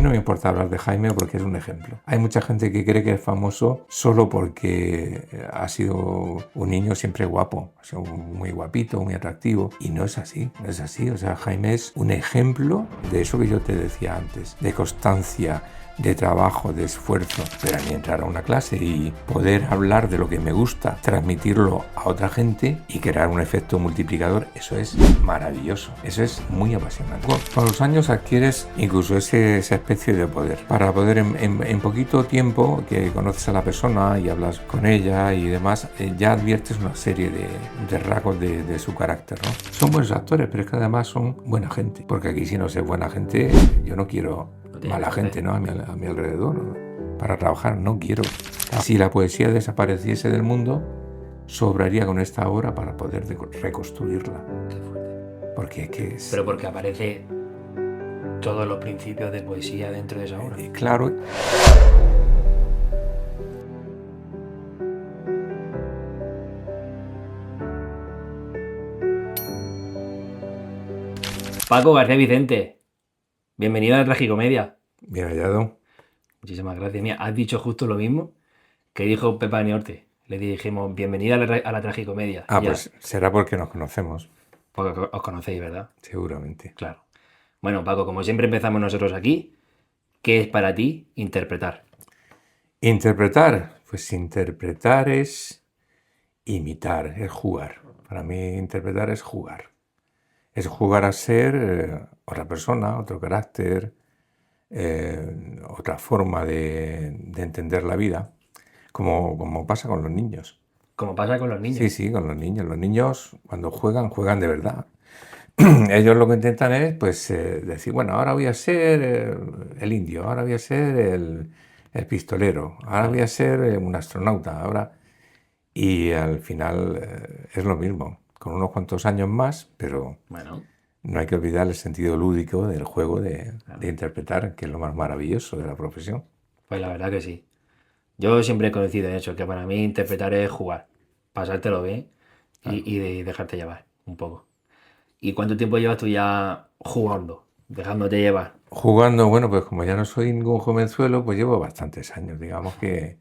mí no me importa hablar de Jaime porque es un ejemplo. Hay mucha gente que cree que es famoso solo porque ha sido un niño siempre guapo, ha sido muy guapito, muy atractivo, y no es así, no es así. O sea, Jaime es un ejemplo de eso que yo te decía antes, de constancia, de trabajo, de esfuerzo. Pero a mí entrar a una clase y poder hablar de lo que me gusta, transmitirlo a otra gente y crear un efecto multiplicador, eso es maravilloso, eso es muy apasionante. Con los años adquieres incluso esa especie de poder, para poder en poquito tiempo que conoces a la persona y hablas con ella y demás, ya adviertes una serie de rasgos de su carácter, ¿no? Son buenos actores, pero es que además son buena gente, porque aquí si no es buena gente, yo no quiero mala gente, ¿no? A mi alrededor, ¿no? Para trabajar no quiero. Si la poesía desapareciese del mundo, sobraría con esta obra para poder reconstruirla. Qué fuerte. Porque es que es... Pero porque aparece todos los principios de poesía dentro de esa obra. Claro. Paco García Vicente, bienvenido a la Tragicomedia. Bien hallado. Muchísimas gracias. Mira, has dicho justo lo mismo que dijo Pepa Niorte. Le dijimos, bienvenida a la Tragicomedia. Ah, pues será porque nos conocemos. Porque os conocéis, ¿verdad? Seguramente. Claro. Bueno, Paco, como siempre empezamos nosotros aquí, ¿qué es para ti interpretar? Interpretar. Pues interpretar es imitar, es jugar. Para mí interpretar es jugar. Es jugar a ser otra persona, otro carácter, otra forma de entender la vida, como pasa con los niños. Como pasa con los niños. Sí, sí, con los niños. Los niños cuando juegan de verdad. Ellos lo que intentan es pues decir, bueno, ahora voy a ser el indio, ahora voy a ser el pistolero, ahora voy a ser un astronauta, ahora... Y al final es lo mismo, con unos cuantos años más, pero Bueno, no hay que olvidar el sentido lúdico del juego de interpretar, que es lo más maravilloso de la profesión. pues la verdad que sí. Yo siempre he conocido en eso, que para mí interpretar es jugar, pasártelo bien y dejarte llevar un poco. ¿Y cuánto tiempo llevas tú ya jugando, dejándote llevar? Jugando, bueno, pues como ya no soy ningún jovenzuelo, pues llevo bastantes años, digamos que,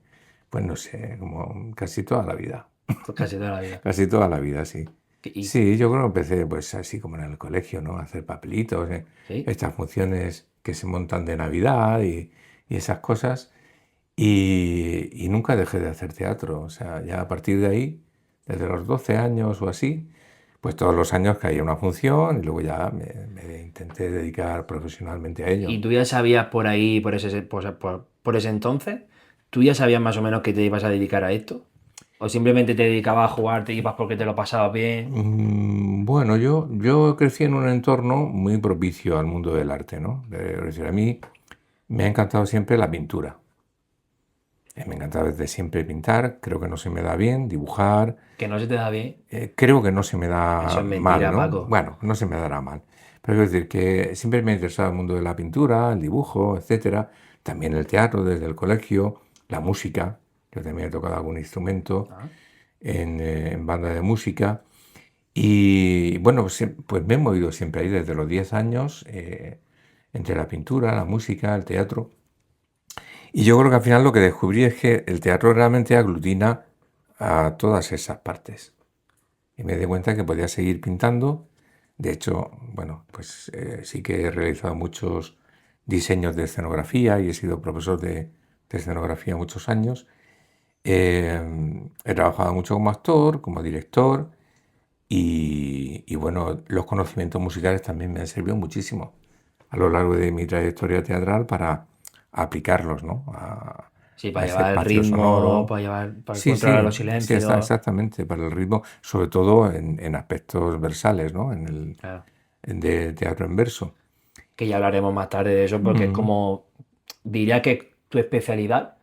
pues no sé, como casi toda la vida. Pues casi toda la vida. Casi toda la vida, sí. ¿Y Sí, yo creo que empecé pues así como en el colegio, ¿no? A hacer papelitos, sí? estas funciones que se montan de Navidad y esas cosas. Y nunca dejé de hacer teatro. O sea, ya a partir de ahí, desde los 12 años o así, pues todos los años caía una función y luego ya me intenté dedicar profesionalmente a ello. ¿Y tú ya sabías por ahí, por ese entonces, tú ya sabías más o menos que te ibas a dedicar a esto? ¿O simplemente te dedicabas a jugar, te ibas porque te lo pasabas bien? Bueno, yo crecí en un entorno muy propicio al mundo del arte, ¿no? Es decir, a mí me ha encantado siempre la pintura. Me encanta desde siempre pintar, creo que no se me da bien, dibujar, Que no se te da bien. creo que no se me da Eso es mal, mentira, ¿no? Paco. Bueno, no se me dará mal. Pero quiero decir que siempre me ha interesado el mundo de la pintura, el dibujo, etcétera. También el teatro desde el colegio, la música. Yo también he tocado algún instrumento en banda de música. Y bueno, pues me he movido siempre ahí desde los 10 años entre la pintura, la música, el teatro. Y yo creo que al final lo que descubrí es que el teatro realmente aglutina a todas esas partes. Y me di cuenta que podía seguir pintando. De hecho, bueno, pues sí que he realizado muchos diseños de escenografía y he sido profesor de escenografía muchos años. He trabajado mucho como actor, como director y bueno, los conocimientos musicales también me han servido muchísimo a lo largo de mi trayectoria teatral para aplicarlos, ¿no? Sí, a para ese llevar el espacio ritmo, sonoro. para Sí, controlar los sí, silencios. exactamente, para el ritmo, sobre todo en aspectos versales, ¿no? Claro. De teatro en verso. Que ya hablaremos más tarde de eso, porque es como, diría que es tu especialidad,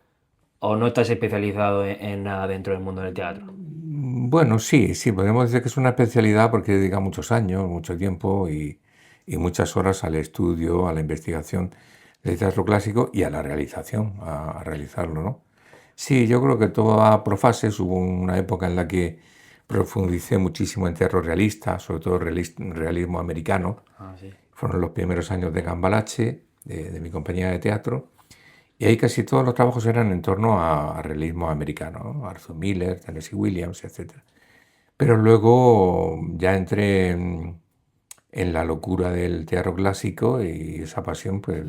o no estás especializado en nada dentro del mundo del teatro. Bueno, sí, podemos decir que es una especialidad porque dedica muchos años, mucho tiempo y muchas horas al estudio, a la investigación del teatro clásico y a la realización, a realizarlo, ¿no? Sí, yo creo que todo va por fases. Hubo una época en la que profundicé muchísimo en teatro realista, sobre todo realismo americano. Ah, sí. Fueron los primeros años de Cambalache, de mi compañía de teatro, y ahí casi todos los trabajos eran en torno a realismo americano, ¿no? Arthur Miller, Tennessee Williams, etcétera. Pero luego ya entré en la locura del teatro clásico y esa pasión pues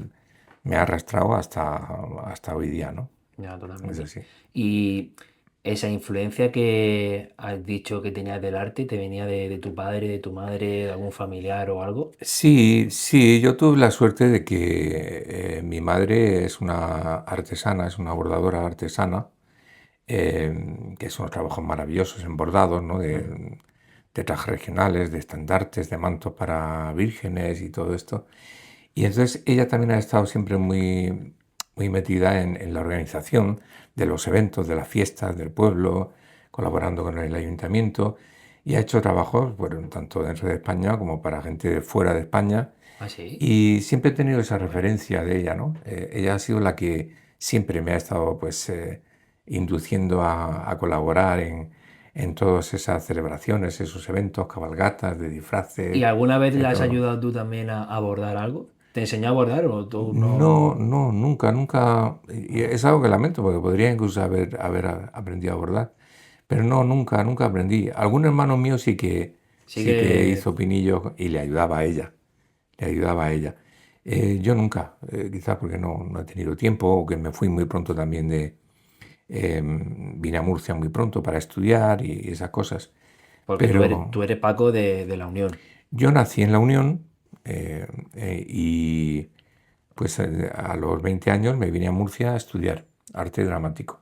me ha arrastrado hasta hoy día, ¿no? Ya, Es totalmente. así. Y esa influencia que has dicho que tenías del arte, ¿te venía de tu padre, de tu madre, de algún familiar o algo? Sí, sí, yo tuve la suerte de que mi madre es una artesana, es una bordadora artesana, que son trabajos maravillosos en bordados, ¿no? Mm. De trajes regionales, de estandartes, de mantos para vírgenes y todo esto. Y entonces ella también ha estado siempre muy metida en la organización de los eventos, de las fiestas del pueblo, colaborando con el ayuntamiento y ha hecho trabajos, bueno, tanto dentro de España como para gente de fuera de España. Ah, sí. Y siempre he tenido esa Qué guay. referencia de ella, ¿no? Ella ha sido la que siempre me ha estado, pues, induciendo a colaborar en todas esas celebraciones, esos eventos, cabalgatas de ¿Y disfraces, alguna vez de le has todo. ayudado tú también a bordar algo? ¿Te enseñó a bordar o tú No, no? no, nunca, nunca. Y es algo que lamento porque podría incluso haber aprendido a bordar. Pero no, nunca, nunca aprendí. Algún hermano mío Sí sí que que hizo pinillos y le ayudaba a ella. Le ayudaba a ella. Yo nunca, quizás porque no he tenido tiempo o que me fui muy pronto también vine a Murcia muy pronto para estudiar y esas cosas. porque Pero tú eres Paco de la Unión. yo nací en la Unión y pues a los 20 años me vine a Murcia a estudiar arte dramático.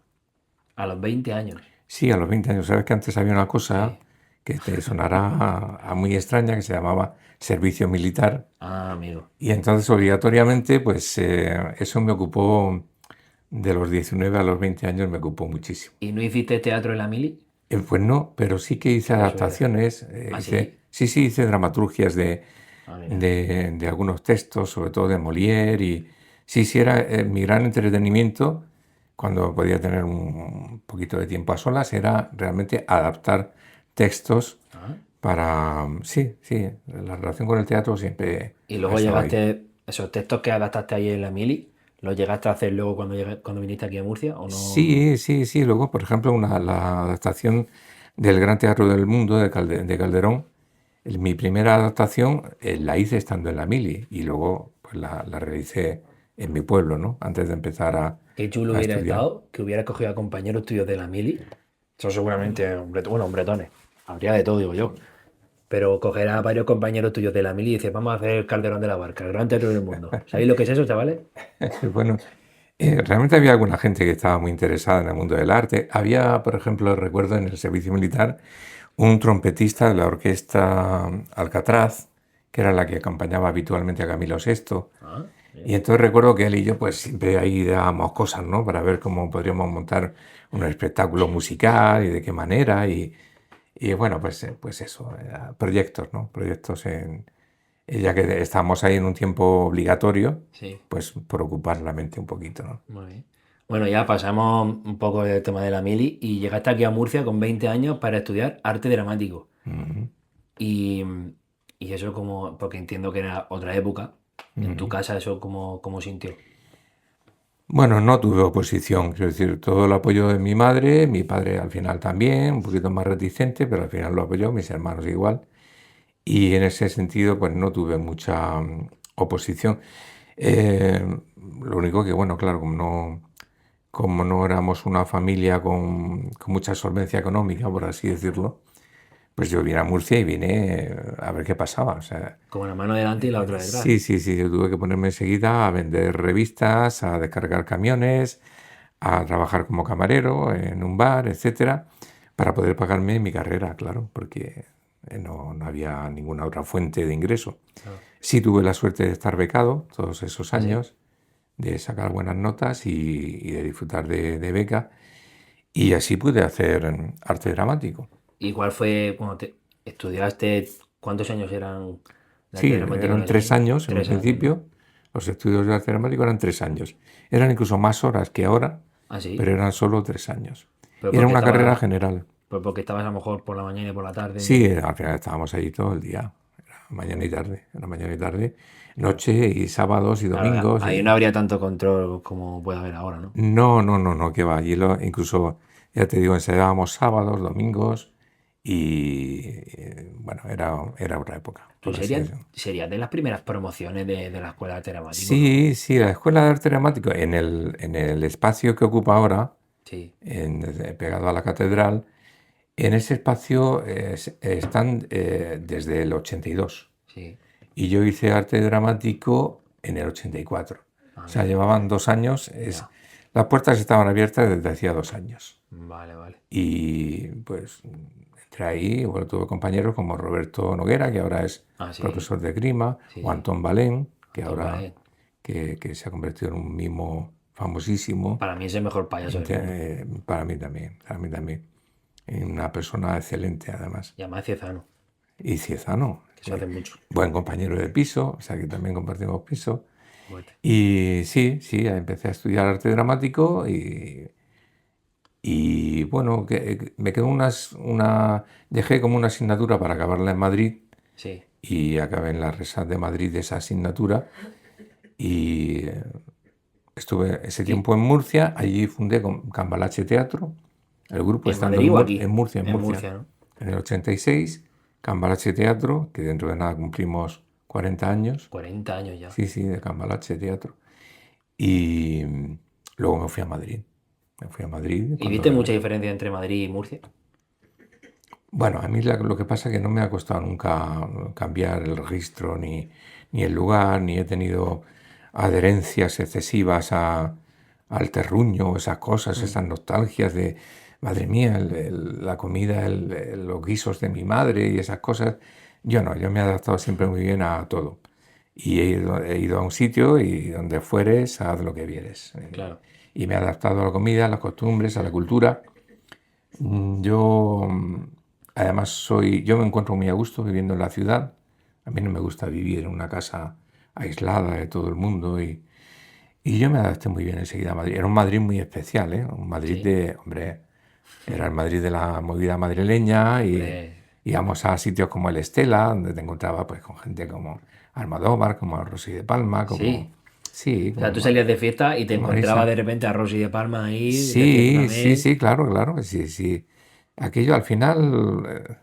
A los 20 años. Sí, a los 20 años. Sabes que antes había una cosa Sí. que te sonará a muy extraña que se llamaba servicio militar. Ah, amigo. Y entonces obligatoriamente, pues eso me ocupó, de los 19 a los 20 años me ocupó muchísimo. ¿Y no hiciste teatro en la mili? Pues no, pero sí que hice Qué casualidad. adaptaciones, Ah, sí. sí, hice dramaturgias Ah, mira. de algunos textos, sobre todo de Molière, y sí, era mi gran entretenimiento cuando podía tener un poquito de tiempo a solas, era realmente adaptar textos Ah. para, sí, la relación con el teatro siempre Y ha luego estado ahí. llegaste, esos textos que adaptaste ahí en la mili, ¿los llegaste a hacer luego cuando viniste aquí a Murcia o no? Sí. Luego, por ejemplo, la adaptación del Gran Teatro del Mundo de Calderón, mi primera adaptación la hice estando en la mili y luego pues, la realicé en mi pueblo, ¿no? Antes de empezar Qué chulo a hubiera estudiar. estado que hubieras cogido a compañeros tuyos de la mili. Son seguramente bueno, hombretones. Habría de todo, digo yo. Pero coger a varios compañeros tuyos de la mili y dices, vamos a hacer el Calderón de la Barca, el gran teatro del mundo. ¿Sabéis lo que es eso, chavales? Bueno, realmente había alguna gente que estaba muy interesada en el mundo del arte. Había, por ejemplo, recuerdo en el servicio militar, un trompetista de la orquesta Alcatraz, que era la que acompañaba habitualmente a Camilo Sesto. Ah, Y mira. entonces recuerdo que él y yo pues siempre ahí dábamos cosas, ¿no? Para ver cómo podríamos montar un espectáculo musical y de qué manera. Y bueno, pues eso, proyectos, ¿no? Proyectos ya que estábamos ahí en un tiempo obligatorio, Sí, pues por ocupar la mente un poquito, ¿no? muy bien. Bueno, ya pasamos un poco del tema de la mili y llegaste aquí a Murcia con 20 años para estudiar arte dramático. Ujú, Y, y eso como, porque entiendo que era otra época. En tu ujú. casa eso como sintió. Bueno, no tuve oposición, quiero decir, todo el apoyo de mi madre, mi padre al final también, un poquito más reticente, pero al final lo apoyó, mis hermanos igual. Y en ese sentido, pues no tuve mucha oposición. Eh, lo único que, bueno, claro, como no éramos una familia con mucha solvencia económica, por así decirlo, pues yo vine a Murcia y vine a ver qué pasaba. O sea, Con una mano delante y la otra detrás. sí, yo tuve que ponerme enseguida a vender revistas, a descargar camiones, a trabajar como camarero en un bar, etcétera, para poder pagarme mi carrera, claro, porque no había ninguna otra fuente de ingreso. Claro. Sí tuve la suerte de estar becado todos esos ¿Ah, sí? años, de sacar buenas notas y de disfrutar de beca, y así pude hacer arte dramático. ¿Y cuál fue cuando te estudiaste? ¿Cuántos años eran de Sí, arte dramático en eran la tres uni? años en un 3 años, ¿no? principio. Los estudios de arte dramático eran 3 años. Eran incluso más horas que ahora, Ah, pero sí. eran solo 3 años. Pero Y era porque una carrera estaba, general. pues porque estabas a lo mejor por la mañana y por la Sí, tarde. al final estábamos ahí todo el día. Era mañana y tarde, era mañana y tarde. noche y sábados y Claro, domingos. ahí no habría tanto control como puede haber ahora, ¿no? No, no, no, no, que va. Allí incluso, ya te digo, ensayábamos sábados, domingos y bueno, era otra época, Tú por así serías, decirlo. serías de las primeras promociones de la escuela de arte dramático, ¿no? Sí, sí, la Escuela de Arte Dramático, en el espacio que ocupa ahora, Sí, pegado a la catedral, en ese espacio están desde el 82. sí. Y yo hice arte dramático en el 84. O sea, Anda, llevaban 2 años. ya. Las puertas estaban abiertas desde hacía 2 años. Vale, vale. Y pues entré ahí, bueno, tuve compañeros como Roberto Noguera, que ahora es Ah, sí, profesor de grima, sí, o sí. Antón Balén, que Antón ahora Valén. que se ha convertido en un mimo famosísimo. Para mí es el mejor payaso del mundo. Para mí también, para mí también. Una persona excelente, además. Y además Ciezano, Y Ciezano, que se hace mucho. buen compañero de piso, o sea que también compartimos piso. Fuerte. Y sí, sí, empecé a estudiar arte dramático y bueno, me quedó dejé como una asignatura para acabarla en Madrid Sí. y acabé en la RESAD de Madrid esa asignatura y estuve ese ¿Y tiempo en Murcia, allí fundé con Cambalache Teatro, el grupo en estando en, Madrid o en aquí? Murcia, en En Murcia, Murcia, ¿no? en el 86, Cambalache Teatro, que dentro de nada cumplimos 40 años, 40 años ya. sí, sí, de Cambalache Teatro. Y luego me fui a Madrid. Me fui a Madrid ¿Y cuando viste mucha diferencia entre Madrid y Murcia? Bueno, a mí lo que pasa es que no me ha costado nunca cambiar el registro ni el lugar, ni he tenido adherencias excesivas al terruño, esas cosas, Mm, esas nostalgias de, madre mía, la comida, los guisos de mi madre y esas cosas. Yo no, yo me he adaptado siempre muy bien a todo. Y he ido a un sitio y donde fueres, haz lo que vieres. claro. Y me he adaptado a la comida, a las costumbres, a la cultura. Yo, además, yo me encuentro muy a gusto viviendo en la ciudad. A mí no me gusta vivir en una casa aislada de todo el mundo y yo me adapté muy bien enseguida a Madrid. Era un Madrid muy especial, ¿eh? Un Madrid Sí. de, hombre, era el Madrid de la movida madrileña y Hombre, íbamos a sitios como el Estela, donde te encontraba pues con gente como Almodóvar, como Rosy de Palma, sí. sí, O sea, tú como salías de fiesta y te encontrabas Marisa. de repente a Rosy de Palma ahí Sí, sí, recibiéndome. sí, claro, claro, sí, sí. Aquello al final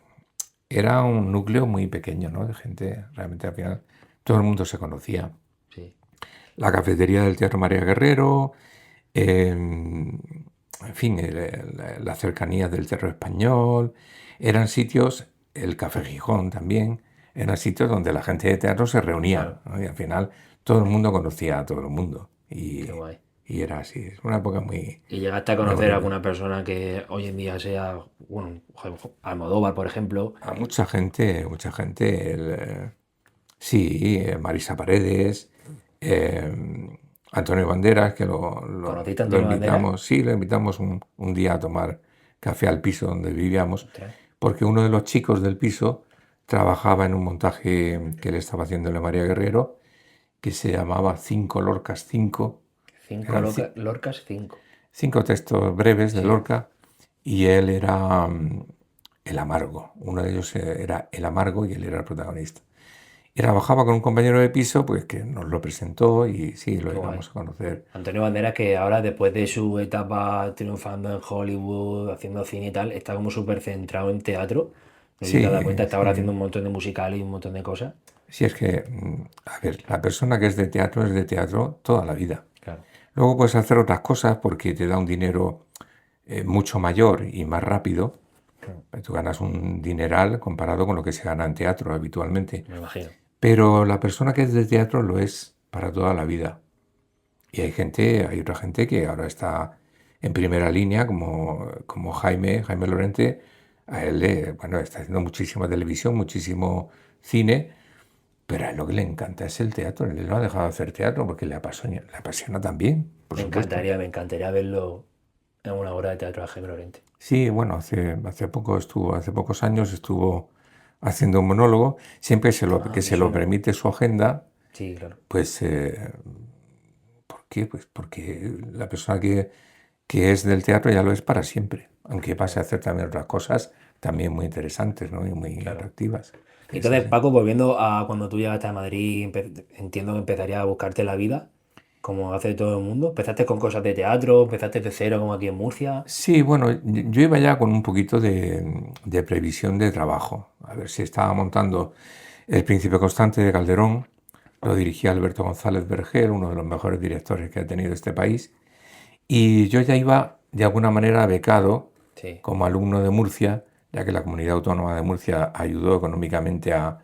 era un núcleo muy pequeño, ¿no? De gente, realmente al final todo el mundo se conocía. Sí. La cafetería del Teatro María Guerrero, en fin, la cercanía del Teatro Español, eran sitios, el Café Gijón también, eran sitios donde la gente de teatro se reunía, Claro, ¿no? Y al final todo el mundo conocía a todo el mundo. qué Y, guay. y era así, es una época muy, ¿Y llegaste a muy conocer a bonita. alguna persona que hoy en día sea, bueno, Almodóvar, por ejemplo? A mucha gente, sí, Marisa Paredes, Antonio Banderas, que ¿Conociste a lo Antonio Banderas? invitamos, sí, lo invitamos un día a tomar café al piso donde vivíamos, Ostras, porque uno de los chicos del piso trabajaba en un montaje que le estaba haciendo la María Guerrero, que se llamaba Cinco Lorcas Cinco. cinco Eran Lorcas, cinco. 5 textos breves de Sí. Lorca y él era el amargo. Uno de ellos era el amargo y él era el protagonista. Y trabajaba con un compañero de piso, pues que nos lo presentó y sí, lo Qué guay. llegamos a conocer. Antonio Banderas, que ahora, después de su etapa triunfando en Hollywood, haciendo cine y tal, está como súper centrado en teatro. No sé si te has dado cuenta, Sí, está ahora sí. haciendo un montón de musicales y un montón de cosas. Sí, es que, a ver, la persona que es de teatro toda la vida. Claro, Luego puedes hacer otras cosas porque te da un dinero mucho mayor y más rápido. claro, Tú ganas un dineral comparado con lo que se gana en teatro habitualmente. me imagino. Pero la persona que es de teatro lo es para toda la vida. Y hay otra gente que ahora está en primera línea, como Jaime Lorente. A él bueno, está haciendo muchísima televisión, muchísimo cine, pero a él lo que le encanta es el teatro. Él no ha dejado de hacer teatro porque le apasiona también, por supuesto. Me encantaría verlo en una obra de teatro de Jaime Lorente. Sí, bueno, hace pocos años estuvo haciendo un monólogo. Siempre Ah, que me se lo suena. permite su agenda, Sí, claro. pues ¿por qué? Pues porque la persona que es del teatro ya lo es para siempre, aunque pase a hacer también otras cosas, también muy interesantes, ¿no? Y muy atractivas. Sí, Entonces, sí. Paco, volviendo a cuando tú llegaste a Madrid, entiendo que empezarías a buscarte la vida, como hace todo el mundo. Empezaste con cosas de teatro, empezaste de cero, como aquí en Murcia. Sí, bueno, yo iba ya con un poquito de previsión de trabajo. A ver si estaba montando El Príncipe Constante de Calderón. Lo dirigía Alberto González Vergel, uno de los mejores directores que ha tenido este país. Y yo ya iba de alguna manera becado Sí, como alumno de Murcia, ya que la Comunidad Autónoma de Murcia ayudó económicamente a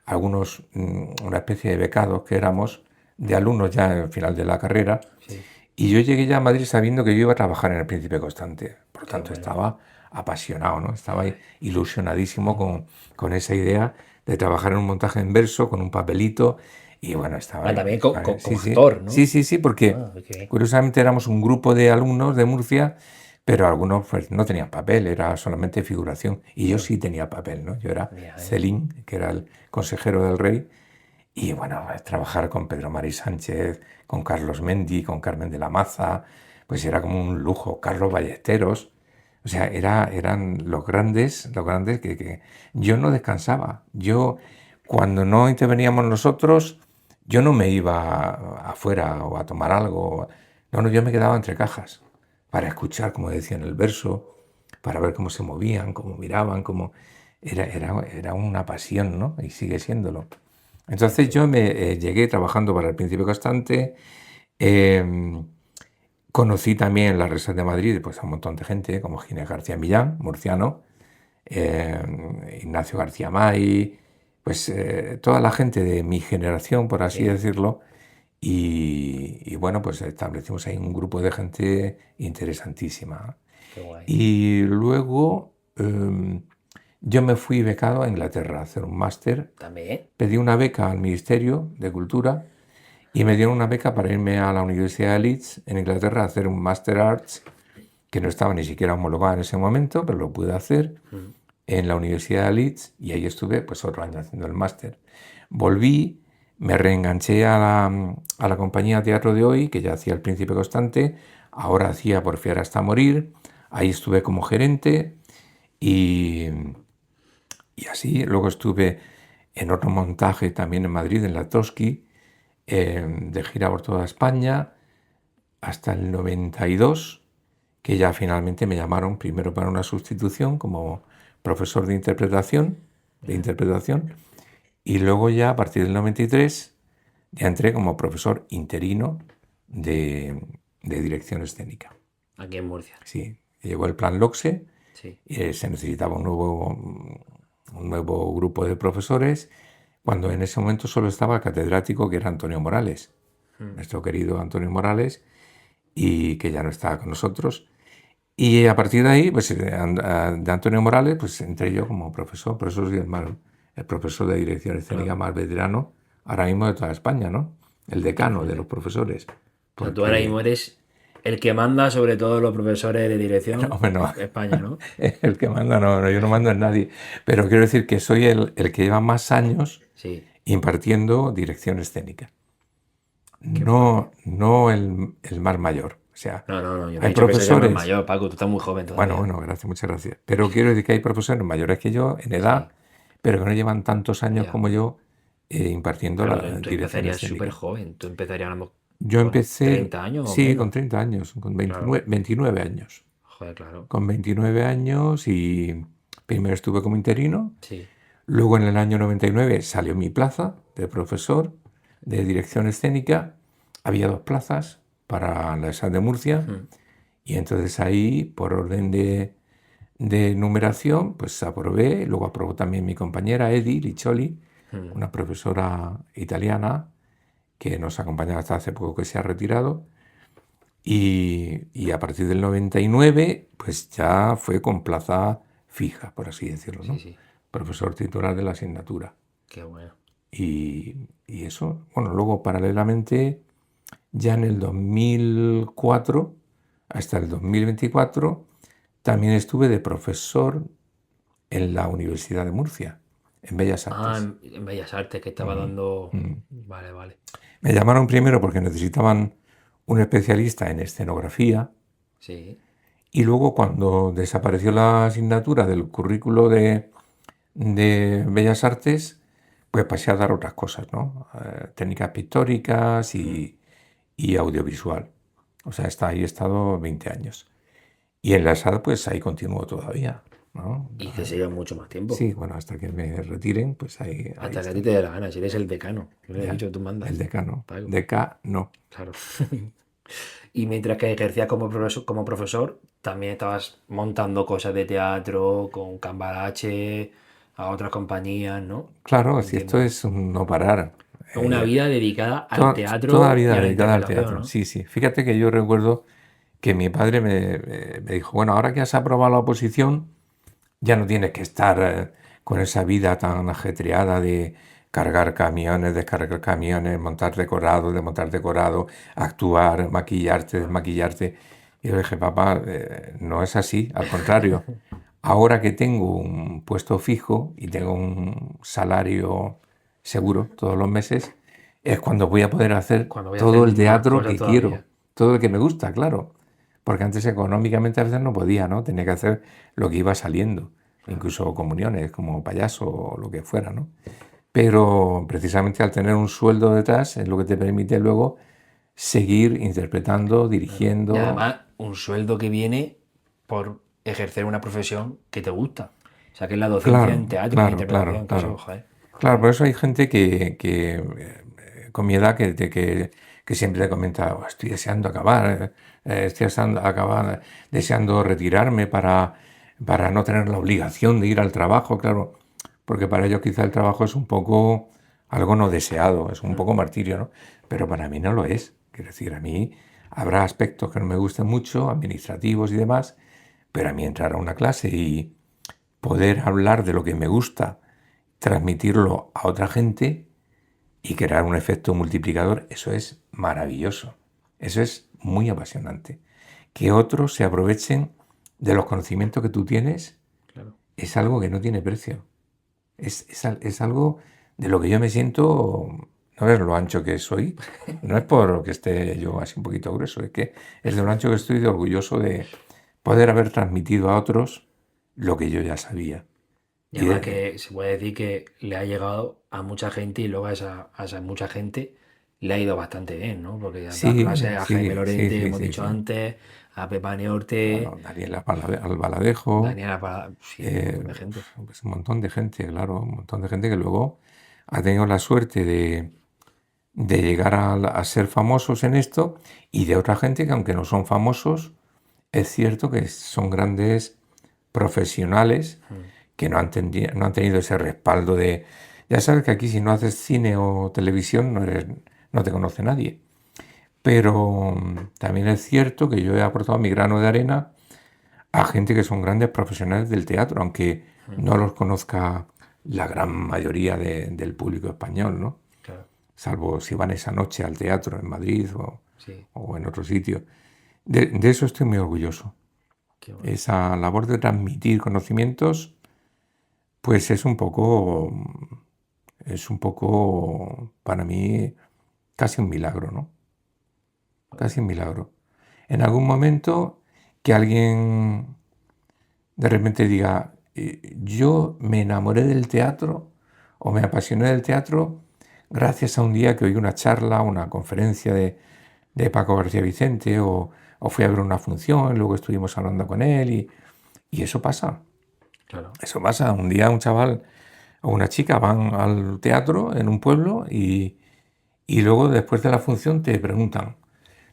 algunos, una especie de becados que éramos, de alumnos ya en el final de la carrera. sí, Y yo llegué ya a Madrid sabiendo que yo iba a trabajar en el Príncipe Constante. Por lo qué tanto, bueno. estaba apasionado, ¿no? Estaba Joder. ilusionadísimo con esa idea de trabajar en un montaje en verso, con un papelito. Y bueno, estaba Ah, ahí. también Sí, como sí. actor, Sí, ¿no? sí, sí, porque Ah, qué curiosamente éramos un grupo de alumnos de Murcia, pero algunos pues no tenían papel, era solamente figuración. Y yo bien. sí tenía papel, ¿no? Yo era Ya, Celín, que era el consejero del rey. Y bueno, pues, trabajar con Pedro Mari Sánchez, con Carlos Mendi, con Carmen de la Maza, pues era como un lujo. Carlos Ballesteros, o sea, eran los grandes que yo no descansaba. Yo, cuando no interveníamos nosotros, yo no me iba afuera o a tomar algo. No, no, yo me quedaba entre cajas para escuchar, como decían el verso, para ver cómo se movían, cómo miraban, cómo... Era una pasión, ¿no? Y sigue siéndolo. qué Entonces yo bueno. me llegué trabajando para el Príncipe Constante. eh, Conocí también en la Reserva de Madrid pues, a un montón de gente, como Ginés García Millán, murciano, Ignacio García May, pues toda la gente de mi generación, por así Sí, decirlo. Y bueno, pues establecimos ahí un grupo de gente interesantísima. qué guay. Y luego yo me fui becado a Inglaterra a hacer un máster. También. Pedí una beca al Ministerio de Cultura y me dieron una beca para irme a la Universidad de Leeds, en Inglaterra, a hacer un Master Arts, que no estaba ni siquiera homologado en ese momento, pero lo pude hacer Mm. en la Universidad de Leeds y ahí estuve pues otro año haciendo el máster. Volví, me reenganché a la compañía Teatro de Hoy, que ya hacía El Príncipe Constante, ahora hacía Por Fiar hasta morir, ahí estuve como gerente y, y así, luego estuve en otro montaje también en Madrid, en la Trotsky, de gira por toda España, hasta el 92, que ya finalmente me llamaron primero para una sustitución como profesor de Ya. interpretación, y luego ya a partir del 93 ya entré como profesor interino de, de dirección escénica. Aquí en Murcia. Sí, llegó el plan LOCSE, Sí. se necesitaba un nuevo grupo de profesores, cuando en ese momento solo estaba el catedrático, que era Antonio Morales, Mm. nuestro querido Antonio Morales, y que ya no estaba con nosotros. Y a partir de ahí, pues de Antonio Morales, pues entré yo como profesor, por eso soy el profesor de dirección escénica Ah, más veterano ahora mismo de toda España, ¿no? El qué decano de los fuerte. profesores. O sea, tú ahora mismo Porque, eres el que manda sobre todos los profesores de no, dirección bueno, de España, ¿no? el que manda, no, no, yo no mando en nadie, pero quiero decir que soy el que lleva más años Sí, impartiendo dirección escénica, qué fuerte. no el más mayor. O sea, No, no, no, yo no he hay dicho que seas el más profesores, mayor, Paco, tú estás muy joven bueno, todavía. bueno, gracias, muchas gracias, pero quiero decir que hay profesores mayores que yo en edad, Sí, pero que no llevan tantos años ya. como yo impartiendo Claro, la tú dirección empezarías súper escénica. joven, tú empezarías a lo mejor Yo con empecé, 30 años o sí, menos. con 30 años, con Claro, 29 años. joder, claro. Con 29 años y primero estuve como interino, Sí. luego en el año 99 salió mi plaza de profesor de dirección escénica, había dos plazas para la ESAD de Murcia Mm, y entonces ahí por orden de numeración pues aprobé, luego aprobó también mi compañera Edi Liccioli, mm. una profesora italiana que nos acompañaba hasta hace poco que se ha retirado. Y a partir del 99, pues ya fue con plaza fija, por así decirlo, Sí, ¿no? sí, Profesor titular de la asignatura. qué bueno. Y eso, bueno, luego paralelamente, ya en el 2004 hasta el 2024, también estuve de profesor en la Universidad de Murcia, en Bellas Ah, Artes. en Bellas Artes que estaba Ujú, dando... ujú. Vale, vale. Me llamaron primero porque necesitaban un especialista en escenografía. Sí. Y luego cuando desapareció la asignatura del currículo de Bellas Artes, pues pasé a dar otras cosas, ¿no? Técnicas pictóricas y audiovisual. O sea, ahí he estado 20 años. Y en la SAD, pues ahí continúo todavía, ¿no? Y te sigue mucho más tiempo. Sí, bueno, hasta que me retiren, pues ahí Hasta que a ti está. te dé la gana, si eres el decano. Yo le he Ya, dicho, tú el mandas. decano. Paco. Decano. Claro. Y mientras que ejercías como profesor, también estabas montando cosas de teatro con Cambalache, a otras compañías, ¿no? Claro, si esto Entiendo. es un no parar. Es una vida dedicada al Toda la teatro y vida a la dedicada al interpretación, teatro. ¿no? Sí, sí. Fíjate que yo recuerdo que mi padre me dijo, bueno, ahora que has aprobado la oposición, ya no tienes que estar con esa vida tan ajetreada de cargar camiones, descargar camiones, montar decorado, desmontar decorado, actuar, maquillarte, desmaquillarte. Y yo le dije, papá, no es así, al contrario. Ahora que tengo un puesto fijo y tengo un salario seguro todos los meses, es cuando voy a poder hacer Cuando voy a todo hacer el más teatro cosas que quiero, todavía. todo el que me gusta, claro. Porque antes económicamente a veces no podía, ¿no? Tenía que hacer lo que iba saliendo, Claro. incluso comuniones como payaso o lo que fuera, ¿no? Pero precisamente al tener un sueldo detrás es lo que te permite luego seguir interpretando, Claro. Y dirigiendo. además, un sueldo que viene por ejercer una profesión que te gusta. O sea, que es la docencia en Claro, teatro y en claro, claro, interpretación, que eso, claro. joder. Claro, por eso hay gente con mi edad que siempre te comenta: "Oh, estoy deseando acabar, estoy deseando acabar, deseando retirarme para no tener la obligación de ir al trabajo", claro, porque para ellos quizá el trabajo es un poco algo no deseado, es un Mm. poco martirio, ¿no? Pero para mí no lo es. Quiero decir, a mí habrá aspectos que no me gusten mucho, administrativos y demás, pero a mí entrar a una clase y poder hablar de lo que me gusta, transmitirlo a otra gente y crear un efecto multiplicador, eso es maravilloso. Eso es muy apasionante. Que otros se aprovechen de los conocimientos que tú tienes Claro. es algo que no tiene precio. Es algo de lo que yo me siento, no ves lo ancho que soy, no es porque esté yo así un poquito grueso, es que es de lo ancho que estoy de orgulloso de poder haber transmitido a otros lo que yo ya sabía. Y Y además que se puede decir que le ha llegado a mucha gente y luego a esa mucha gente le ha ido bastante bien, ¿no? Porque da sí, clases a Jaime sí, sí, Lorente, sí, hemos sí, dicho sí. antes, a Pepa Neorte, Claro, Daniela Albaladejo, Daniela, sí, un montón de gente. pues un montón de gente, claro, un montón de gente que luego ha tenido la suerte de llegar a ser famosos en esto y de otra gente que aunque no son famosos, es cierto que son grandes profesionales Mm. que no han tenido ese respaldo de... Ya sabes que aquí si no haces cine o televisión no te conoce nadie. Pero también es cierto que yo he aportado mi grano de arena a gente que son grandes profesionales del teatro, aunque Mm. no los conozca la gran mayoría del público español, ¿no? Claro, Salvo si van esa noche al teatro en Madrid sí, o en otro sitio. De eso estoy muy orgulloso. qué bueno. Esa labor de transmitir conocimientos, pues es un poco para mí casi un milagro, ¿no? Casi un milagro. En algún momento que alguien de repente diga, yo me enamoré del teatro o me apasioné del teatro gracias a un día que oí una charla, una conferencia de Paco García Vicente o fui a ver una función, luego estuvimos hablando con él y eso pasa. Claro, Eso pasa. Un día un chaval o una chica van al teatro en un pueblo y luego después de la función te preguntan,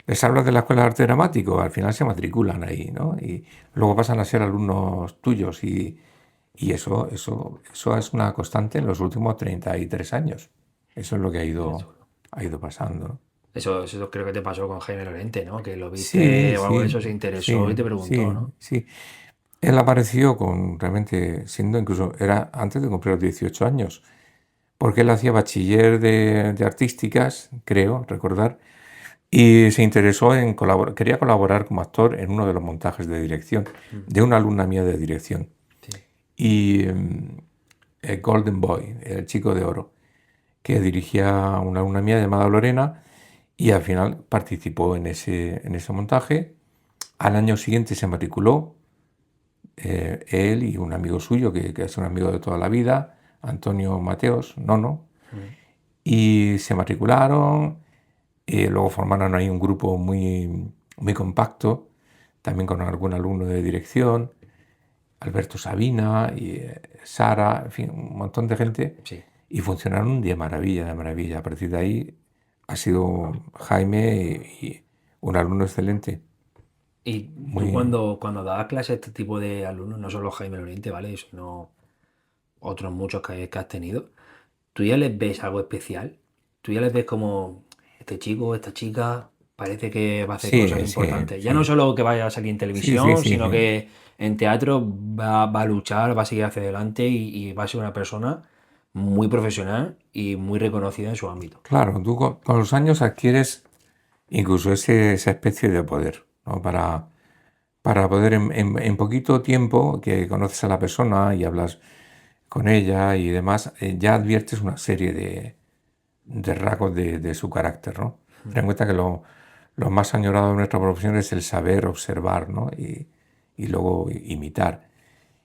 les hablas de la Escuela de Arte Dramático, al final se matriculan ahí, ¿no? Y luego pasan a ser alumnos tuyos y eso es una constante en los últimos 33 años. Eso es lo que qué chulo. ha ido pasando, ¿no? Eso creo que te pasó con Jaime Lorente, ¿no? Que lo Sí, viste o algo de sí, eso, se interesó y sí, te preguntó, sí, ¿no? sí. Él apareció con realmente siendo incluso, era antes de cumplir los 18 años, porque él hacía bachiller de artísticas, creo, recordar, y se interesó en colaborar, quería colaborar como actor en uno de los montajes de dirección, Mm. de una alumna mía de dirección. Sí, Y el Golden Boy, el chico de oro, que dirigía una alumna mía llamada Lorena, y al final participó en ese montaje. Al año siguiente se matriculó él y un amigo suyo, que es un amigo de toda la vida, Antonio Mateos, Nono, y se matricularon, y luego formaron ahí un grupo muy, muy compacto, también con algún alumno de dirección, Alberto Sabina y Sara, en fin, un montón de gente, Sí. y funcionaron de maravilla, de maravilla. A partir de ahí ha sido Jaime y un alumno excelente. Y tú Muy, cuando dabas clases a este tipo de alumnos, no solo Jaime Lorente, ¿vale? Sino otros muchos que has tenido, ¿tú ya les ves algo especial? ¿Tú ya les ves como este chico, esta chica, parece que va a hacer cosas sí, sí, importantes? Ya no sí, solo que vaya a salir en sí, sí, televisión, sí, sino que en teatro va a luchar, va a seguir hacia adelante y va a ser una persona muy profesional y muy reconocida en su ámbito. claro, tú con los años adquieres incluso esa especie de poder, ¿no? Para poder en poquito tiempo que conoces a la persona y hablas con ella y demás, ya adviertes una serie de rasgos de su carácter, ¿no? Ten en cuenta que lo más añorado de nuestra profesión es el saber observar, ¿no? Y luego imitar.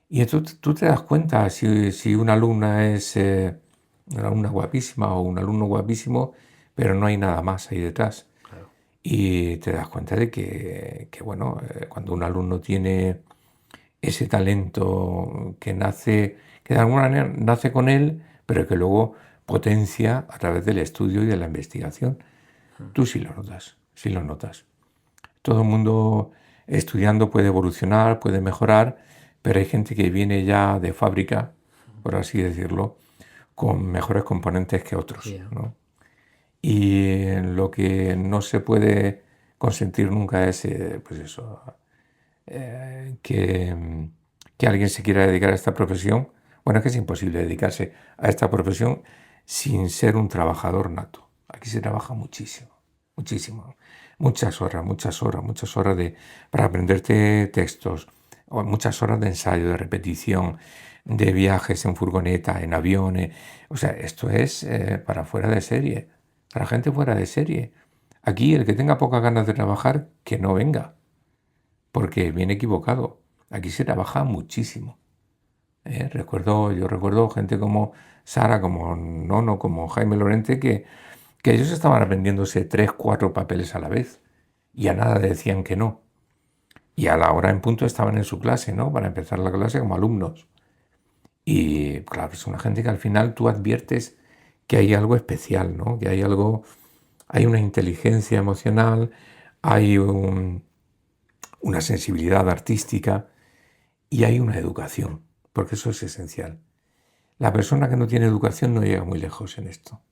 Y tú te das cuenta si una alumna es una alumna guapísima o un alumno guapísimo, pero no hay nada más ahí detrás. Claro. Y te das cuenta de que, bueno, cuando un alumno tiene ese talento que nace, que de alguna manera nace con él, pero que luego potencia a través del estudio y de la investigación, tú sí lo notas, sí lo notas. Todo el mundo estudiando puede evolucionar, puede mejorar, pero hay gente que viene ya de fábrica, por así decirlo, con mejores componentes que Sí, otros, ¿no? ¿no? Y lo que no se puede consentir nunca es, pues eso, que alguien se quiera dedicar a esta profesión. Bueno, es que es imposible dedicarse a esta profesión sin ser un trabajador nato. Aquí se trabaja muchísimo, muchísimo. Muchas horas, muchas horas, muchas horas para aprenderte textos, o muchas horas de ensayo, de repetición, de viajes en furgoneta, en aviones. O sea, esto es para fuera de serie, para gente fuera de serie. Aquí el que tenga pocas ganas de trabajar, que no venga porque viene equivocado. Aquí se trabaja muchísimo. Yo recuerdo gente como Sara, como Nono, como Jaime Lorente, que ellos estaban aprendiéndose 3, 4 papeles a la vez y a nada decían que no. Y a la hora en punto estaban en su clase, ¿no? Para empezar la clase como alumnos. Y claro, es una gente que al final tú adviertes que hay algo especial, ¿no? Que hay algo, hay una inteligencia emocional, hay una sensibilidad artística y hay una educación, porque eso es esencial. La persona que no tiene educación no llega muy lejos en esto.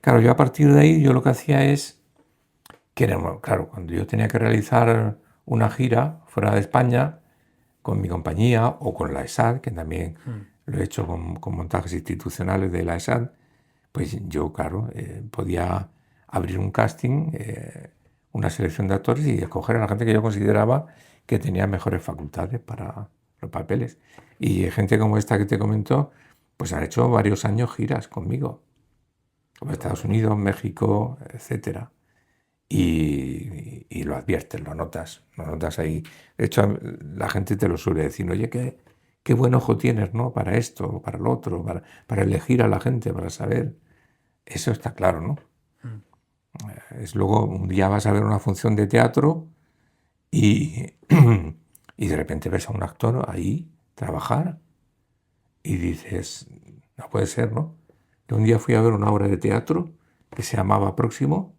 Claro, yo a partir de ahí yo lo que hacía es que era, bueno, claro, cuando yo tenía que realizar una gira fuera de España con mi compañía o con la ESAD, que también lo he hecho con montajes institucionales de la ESAD, pues yo, claro, podía abrir un casting, una selección de actores y escoger a la gente que yo consideraba que tenía mejores facultades para los papeles. Y gente como esta que te comento, pues han hecho varios años giras conmigo, como Qué Estados bueno. Unidos, México, etcétera. Y lo adviertes, lo notas ahí. De hecho, la gente te lo suele decir, oye, qué buen ojo tienes, ¿no? Para esto, para lo otro, para elegir a la gente, para saber. Eso está claro, ¿no? Es luego un día vas a ver una función de teatro y, y de repente ves a un actor ahí trabajar y dices, no puede ser, ¿no? Yo un día fui a ver una obra de teatro que se llamaba Próximo.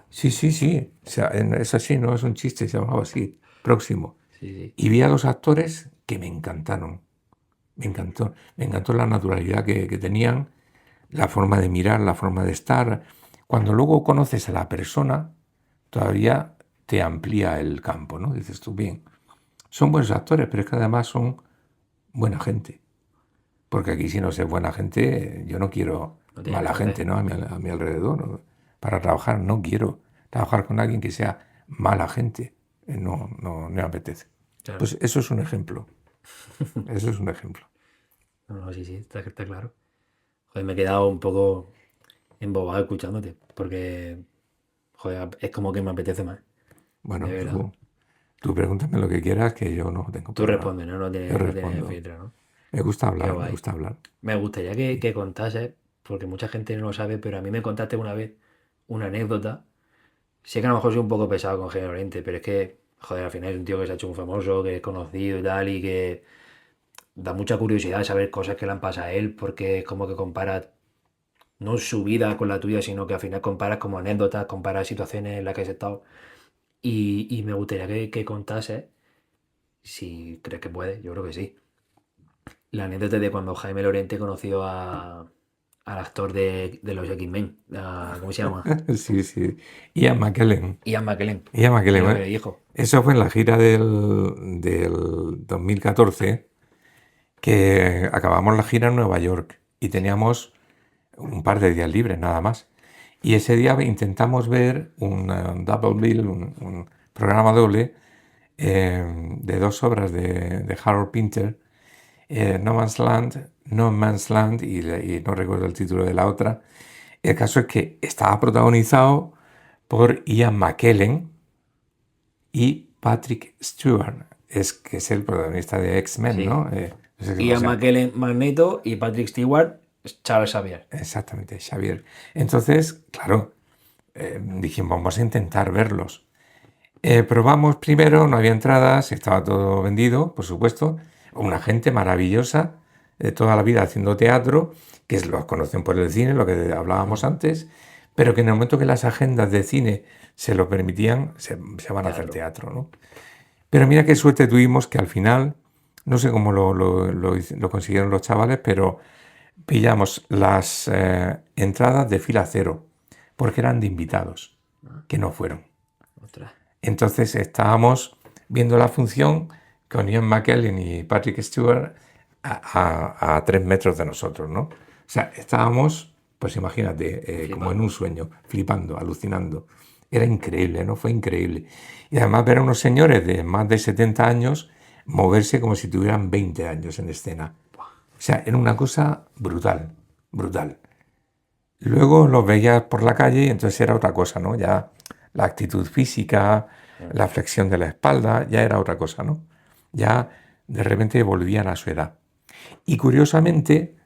Sí, sí, sí, o sea, es así, no es un chiste, se llamaba así, Próximo. Sí, sí. Y vi a dos actores que me encantaron, me encantó la naturalidad que tenían, la forma de mirar, la forma de estar. Cuando luego conoces a la persona, todavía te amplía el campo, ¿no? Dices tú, bien, son buenos actores, pero es que además son buena gente. Porque aquí si no sé buena gente, yo no quiero No tiene nada mala que hacer. gente, ¿no? A mi alrededor, ¿no? Para trabajar no quiero trabajar con alguien que sea mala gente. No me apetece. Claro. Pues eso es un ejemplo. Eso es un ejemplo. No, no, sí, sí, está claro. Joder, me he quedado un poco embobado escuchándote, porque, joder, es como que me apetece más, Bueno, de verdad. Tú pregúntame lo que quieras, que yo no tengo Tú problema. respondes, ¿no? No Yo tienes, no tienes respondo. filtro, ¿no? Me gusta Qué hablar, me guay. gusta hablar. Me gustaría que contases, porque mucha gente no lo sabe, pero a mí me contaste una vez una anécdota. Sé que a lo mejor soy un poco pesado con Jaime Lorente, pero es que, joder, al final es un tío que se ha hecho muy famoso, que es conocido y tal, y que da mucha curiosidad saber cosas que le han pasado a él, porque es como que compara no su vida con la tuya, sino que al final comparas como anécdotas, comparas situaciones en las que has estado. Y me gustaría que contases, si crees que puede, yo creo que sí, la anécdota de cuando Jaime Lorente conoció al actor de los X-Men, ¿cómo se llama? Sí, sí. Ian McKellen. Ian McKellen, Ian y McKellen, lo que ¿eh? le dijo. Eso fue en la gira del 2014, que acabamos la gira en Nueva York y teníamos un par de días libres nada más. Y ese día intentamos ver un double bill, un programa doble de dos obras de Harold Pinter, No Man's Land y no recuerdo el título de la otra. El caso es que estaba protagonizado por Ian McKellen y Patrick Stewart, que es el protagonista de X-Men, Sí. ¿no? No sé cómo Ian se llama. McKellen, Magneto, y Patrick Stewart, Charles Xavier. Exactamente, Xavier. Entonces, claro, dijimos, vamos a intentar verlos. Probamos primero, no había entradas, estaba todo vendido, por supuesto. Una gente maravillosa de toda la vida haciendo teatro, que los conocen por el cine, lo que hablábamos antes, pero que en el momento que las agendas de cine se lo permitían, se van a hacer Teatro. teatro, ¿no? Pero mira qué suerte tuvimos que al final, no sé cómo lo consiguieron los chavales, pero pillamos las entradas de fila cero, porque eran de invitados, que no fueron. Ostras. Entonces estábamos viendo la función con Ian McKellen y Patrick Stewart a 3 metros de nosotros, ¿no? O sea, estábamos, pues imagínate, como en un sueño, flipando, alucinando. Era increíble, ¿no? Fue increíble. Y además ver a unos señores de más de 70 años moverse como si tuvieran 20 años en escena. O sea, era una cosa brutal, brutal. Luego los veías por la calle y entonces era otra cosa, ¿no? Ya la actitud física, la flexión de la espalda, ya era otra cosa, ¿no? Ya de repente volvían a su edad. Y curiosamente,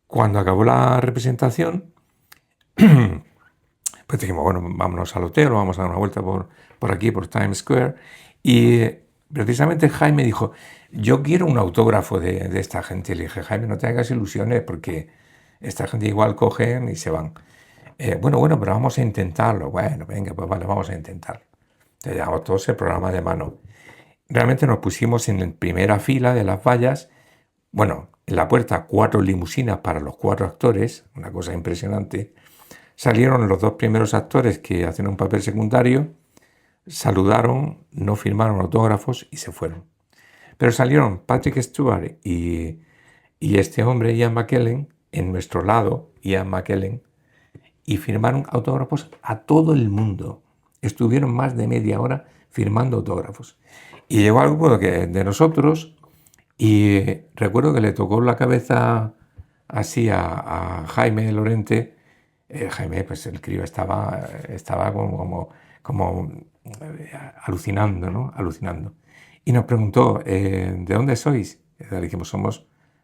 cuando acabó la representación, pues dijimos, bueno, vámonos al hotel, vamos a dar una vuelta por aquí, por Times Square. Y precisamente Jaime dijo, yo quiero un autógrafo de esta gente. Le dije, Jaime, no te hagas ilusiones porque esta gente igual cogen y se van. Bueno, pero vamos a intentarlo. Bueno, venga, pues vale, vamos a intentarlo. Entonces llevamos todos el programa de mano. Realmente nos pusimos en la primera fila de las vallas. Bueno, en la puerta 4 limusinas para los 4 actores, una cosa impresionante. Salieron los 2 primeros actores que hacen un papel secundario, saludaron, no firmaron autógrafos y se fueron. Pero salieron Patrick Stewart y este hombre, Ian McKellen, en nuestro lado, Ian McKellen, y firmaron autógrafos a todo el mundo. Estuvieron más de media hora firmando autógrafos. Y llegó algo de nosotros y recuerdo que le tocó la cabeza así a Jaime Lorente. Jaime, pues el crío estaba como alucinando, ¿no? Alucinando. Y nos preguntó, ¿de dónde sois? Le dijimos,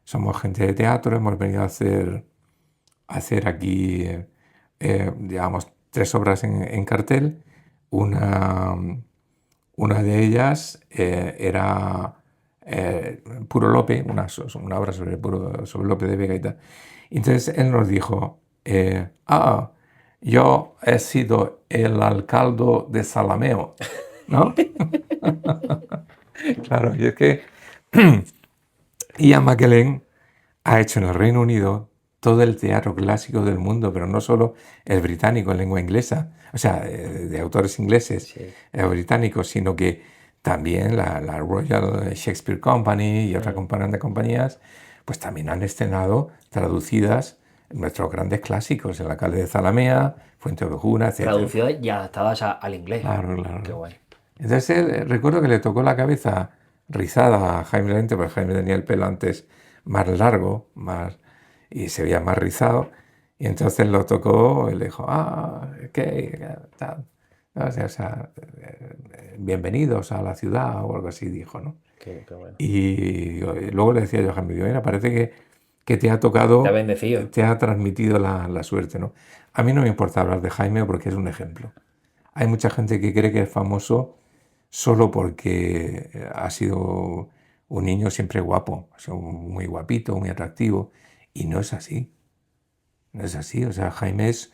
somos gente de teatro, hemos venido a hacer aquí, digamos, 3 obras en cartel. Una de ellas era Puro Lope, una obra sobre Lope de Vega y tal. Entonces él nos dijo, yo he sido el alcalde de Salameo, ¿no? Claro, y es que Ian McKellen ha hecho en el Reino Unido todo el teatro clásico del mundo, pero no solo el británico en lengua inglesa, o sea, de autores ingleses, Sí. británicos, sino que también la Royal Shakespeare Company y otras compañías, pues también han estrenado traducidas nuestros grandes clásicos, El alcalde de Zalamea, Fuente Ovejuna, etc. Traducidas y adaptadas al inglés. Claro, claro. Qué guay. Entonces recuerdo que le tocó la cabeza rizada a Jaime Lorente, porque Jaime tenía el pelo antes más largo, y se veía más rizado. Y entonces lo tocó y le dijo, ¿qué? Tal. O sea, bienvenidos a la ciudad o algo así, dijo, ¿no? Qué bueno. Y luego le decía yo a Jaime, digo, mira, parece que te ha Te ha tocado, bendecido. te ha transmitido la suerte, ¿no? A mí no me importa hablar de Jaime porque es un ejemplo. Hay mucha gente que cree que es famoso solo porque ha sido un niño siempre guapo, ha sido muy guapito, muy atractivo, y no es así. No es así. O sea, Jaime es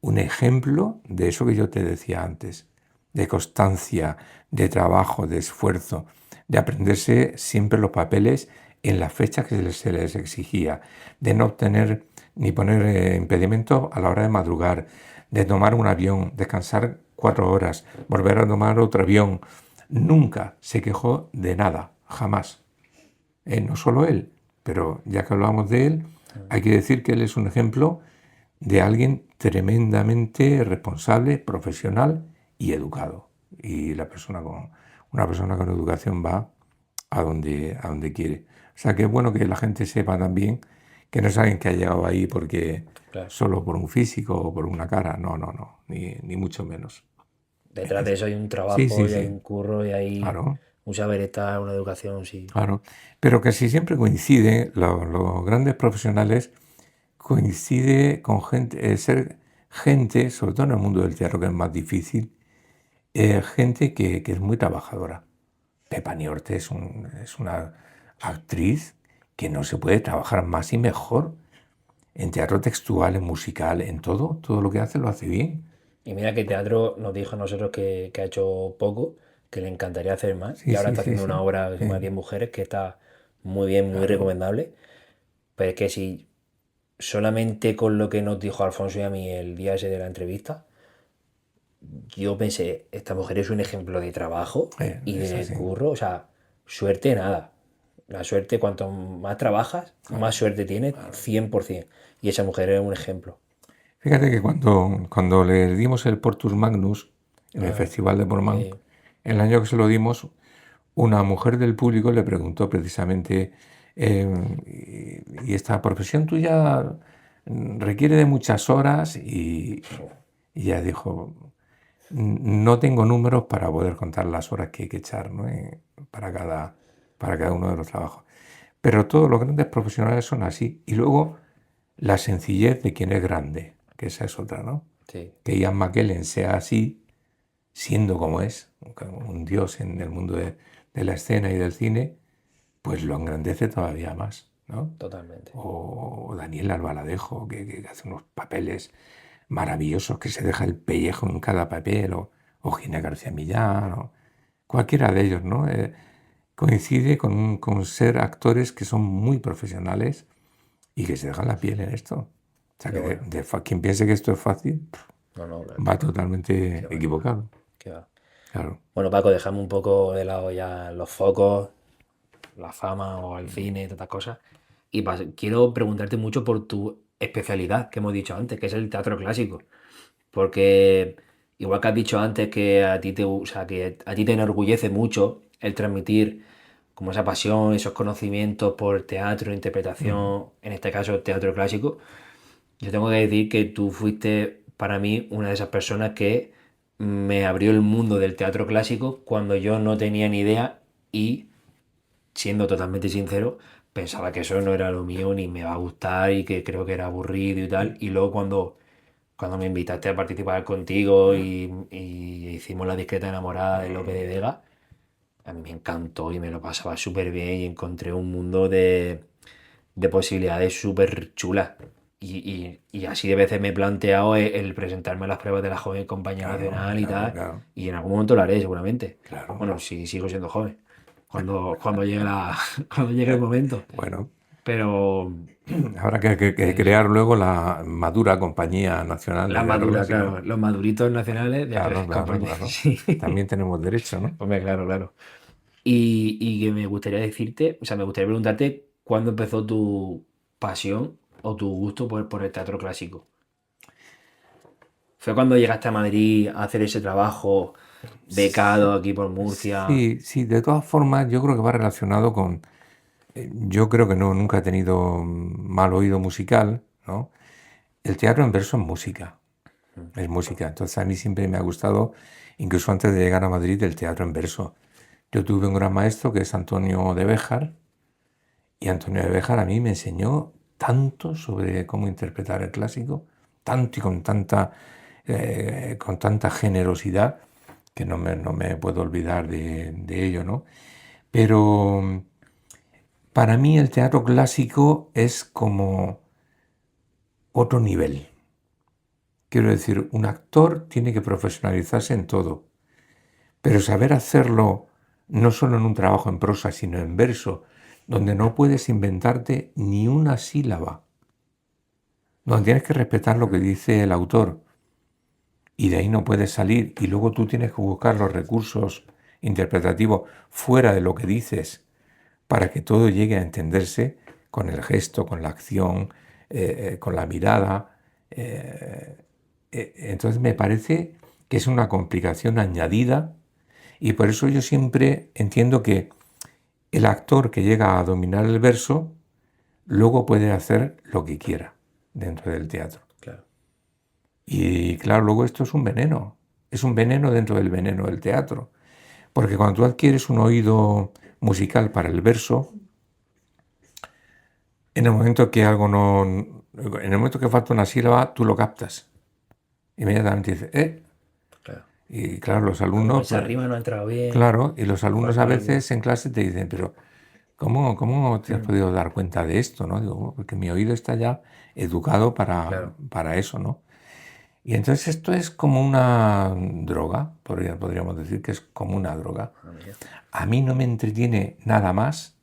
un ejemplo de eso que yo te decía antes, de constancia, de trabajo, de esfuerzo, de aprenderse siempre los papeles en las fechas que se les exigía, de no obtener ni poner impedimento a la hora de madrugar, de tomar un avión, descansar 4 horas, volver a tomar otro avión. Nunca se quejó de nada, jamás. No solo él, pero ya que hablamos de él, hay que decir que él es un ejemplo de alguien tremendamente responsable, profesional y educado. Y una persona con educación va a donde quiere. O sea que es bueno que la gente sepa también que no es alguien que ha llegado ahí porque Claro. solo por un físico o por una cara. No, no, no, ni mucho menos. Detrás de eso hay un Sí, trabajo sí, y hay sí. un curro y hay Claro, un saber estar, una educación, sí. claro. Pero casi siempre coincide, los grandes profesionales coincide con gente, ser gente, sobre todo en el mundo del teatro que es más difícil, gente que es muy trabajadora. Pepa Niorte es una actriz que no se puede trabajar más y mejor en teatro textual, en musical, en todo lo que hace lo hace bien. Y mira que teatro nos dijo a nosotros que ha hecho poco, que le encantaría hacer más. Y Sí, ahora sí, está sí, haciendo una sí. obra que se llama 10 mujeres, que está muy bien, muy Claro. recomendable. Pero es que si solamente con lo que nos dijo Alfonso y a mí el día ese de la entrevista, yo pensé, esta mujer es un ejemplo de trabajo y Es de así. curro, o sea, suerte nada. La suerte, cuanto más trabajas, más suerte tienes, 100%. Y esa mujer es un ejemplo. Fíjate que cuando le dimos el Portus Magnus en el Ah, Festival de Portmán, sí. el año que se lo dimos, una mujer del público le preguntó precisamente, ¿y esta profesión tuya requiere de muchas horas? Y ella dijo, no tengo números para poder contar las horas que hay que echar, ¿no? Para cada uno de los trabajos. Pero todos los grandes profesionales son así. Y luego la sencillez de quien es grande, que esa es otra, ¿no? Sí, Que Ian McKellen sea así, siendo como es, un dios en el mundo de la escena y del cine, pues lo engrandece todavía más, ¿no? totalmente. O Daniel Albaladejo, que hace unos papeles maravillosos, que se deja el pellejo en cada papel, o Gina García Millán, o cualquiera de ellos, ¿no? Coincide con ser actores que son muy profesionales y que se dejan la piel en esto. O sea, Qué que bueno. quien piense que esto es fácil, No, no, claro, va totalmente qué va, qué va, equivocado. qué va. Claro. Bueno, Paco, dejamos un poco de lado ya los focos, la fama o el cine y tantas cosas. Y quiero preguntarte mucho por tu especialidad que hemos dicho antes, que es el teatro clásico. Porque igual que has dicho antes que a ti o sea, que a ti te enorgullece mucho el transmitir como esa pasión, esos conocimientos por teatro, interpretación, en este caso teatro clásico, yo tengo que decir que tú fuiste para mí una de esas personas que me abrió el mundo del teatro clásico cuando yo no tenía ni idea y, siendo totalmente sincero, pensaba que eso no era lo mío ni me va a gustar y que creo que era aburrido y tal. Y luego cuando me invitaste a participar contigo y hicimos La discreta enamorada de Lope de Vega, a mí me encantó y me lo pasaba súper bien y encontré un mundo de posibilidades súper chulas. Y así de veces me he planteado el presentarme a las pruebas de la Joven Compañía Claro, Nacional y claro, tal, claro, y en algún momento lo haré seguramente. claro. Bueno, si sigo siendo joven, cuando llegue cuando llegue el momento. Bueno, Pero habrá que sí, sí. crear luego la madura Compañía Nacional de La Teatro madura, Clásico, claro, ¿no? los maduritos nacionales de Claro, claro, compañía. claro. Sí. También tenemos derecho, ¿no? Hombre, claro, claro. Y que me gustaría decirte, o sea, me gustaría preguntarte cuándo empezó tu pasión o tu gusto por el teatro clásico. ¿Fue cuando llegaste a Madrid a hacer ese trabajo becado aquí por Murcia? Sí, sí, de todas formas, yo creo que va relacionado con. Yo creo que no, nunca he tenido mal oído musical, ¿no? El teatro en verso es música. es música. Entonces a mí siempre me ha gustado, incluso antes de llegar a Madrid, el teatro en verso. Yo tuve un gran maestro que es Antonio de Béjar, y Antonio de Béjar a mí me enseñó tanto sobre cómo interpretar el clásico, tanto y con tanta generosidad, que no me puedo olvidar de ello, ¿no? Pero para mí el teatro clásico es como otro nivel. Quiero decir, un actor tiene que profesionalizarse en todo, pero saber hacerlo no solo en un trabajo en prosa, sino en verso, donde no puedes inventarte ni una sílaba, donde tienes que respetar lo que dice el autor y de ahí no puedes salir, y luego tú tienes que buscar los recursos interpretativos fuera de lo que dices para que todo llegue a entenderse con el gesto, con la acción, con la mirada. Entonces me parece que es una complicación añadida, y por eso yo siempre entiendo que el actor que llega a dominar el verso luego puede hacer lo que quiera dentro del teatro. Claro. Y claro, luego esto es un veneno dentro del veneno del teatro, porque cuando tú adquieres un oído musical para el verso, en el momento que algo no, en el momento que falta una sílaba, tú lo captas. Inmediatamente dices, Claro. Y claro, los Como alumnos, esa rima no ha entrado bien. claro, y los alumnos a Falta algo. veces en clase te dicen, pero ¿cómo te has podido dar cuenta de esto, no? Digo, "Bueno, porque mi oído está ya educado Claro. para eso, ¿no? Y entonces esto es como una droga, podríamos decir que es como una droga. Ah, mira. A mí no me entretiene nada más,